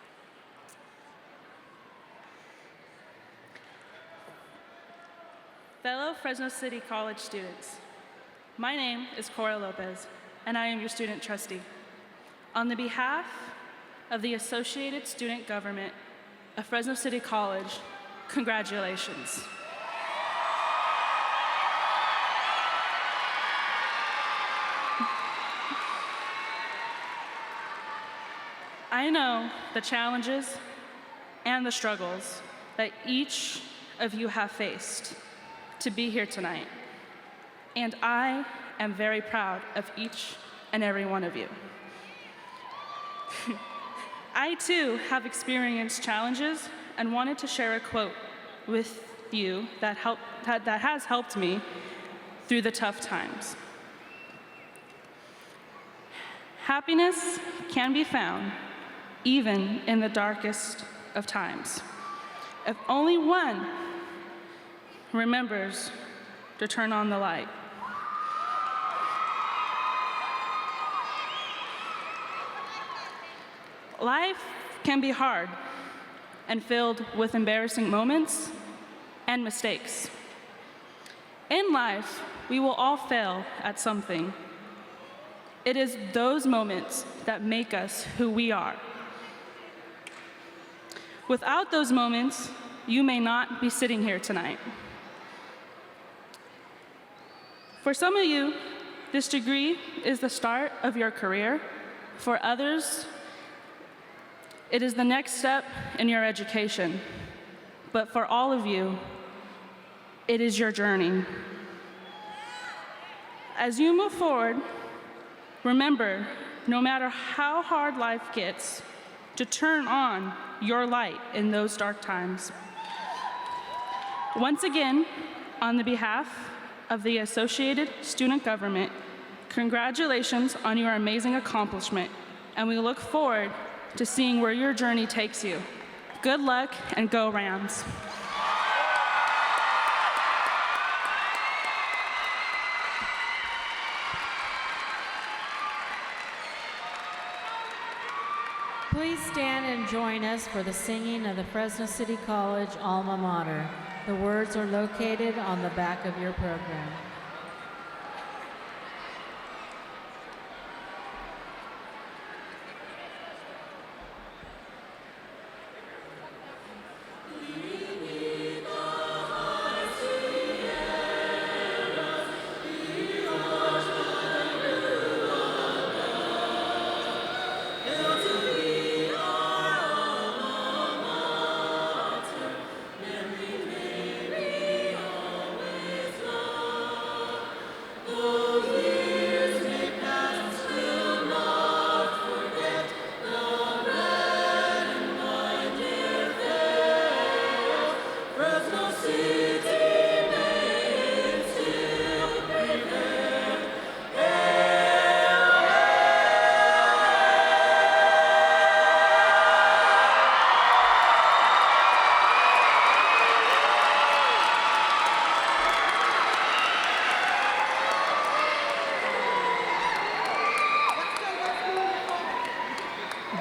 [SPEAKER 10] Fellow Fresno City College students, my name is Cora Lopez, and I am your student trustee. On the behalf of the Associated Student Government of Fresno City College, congratulations. I know the challenges and the struggles that each of you have faced to be here tonight, and I am very proud of each and every one of you. I too have experienced challenges and wanted to share a quote with you that has helped me through the tough times. Happiness can be found even in the darkest of times, if only one remembers to turn on the light. Life can be hard and filled with embarrassing moments and mistakes. In life, we will all fail at something. It is those moments that make us who we are. Without those moments, you may not be sitting here tonight. For some of you, this degree is the start of your career. For others, it is the next step in your education. But for all of you, it is your journey. As you move forward, remember, no matter how hard life gets, to turn on your light in those dark times. Once again, on the behalf of the Associated Student Government, congratulations on your amazing accomplishment, and we look forward to seeing where your journey takes you. Good luck and go Rams.
[SPEAKER 1] Please stand and join us for the singing of the Fresno City College alma mater. The words are located on the back of your program.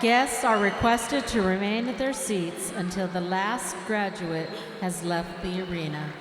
[SPEAKER 1] Guests are requested to remain at their seats until the last graduate has left the arena.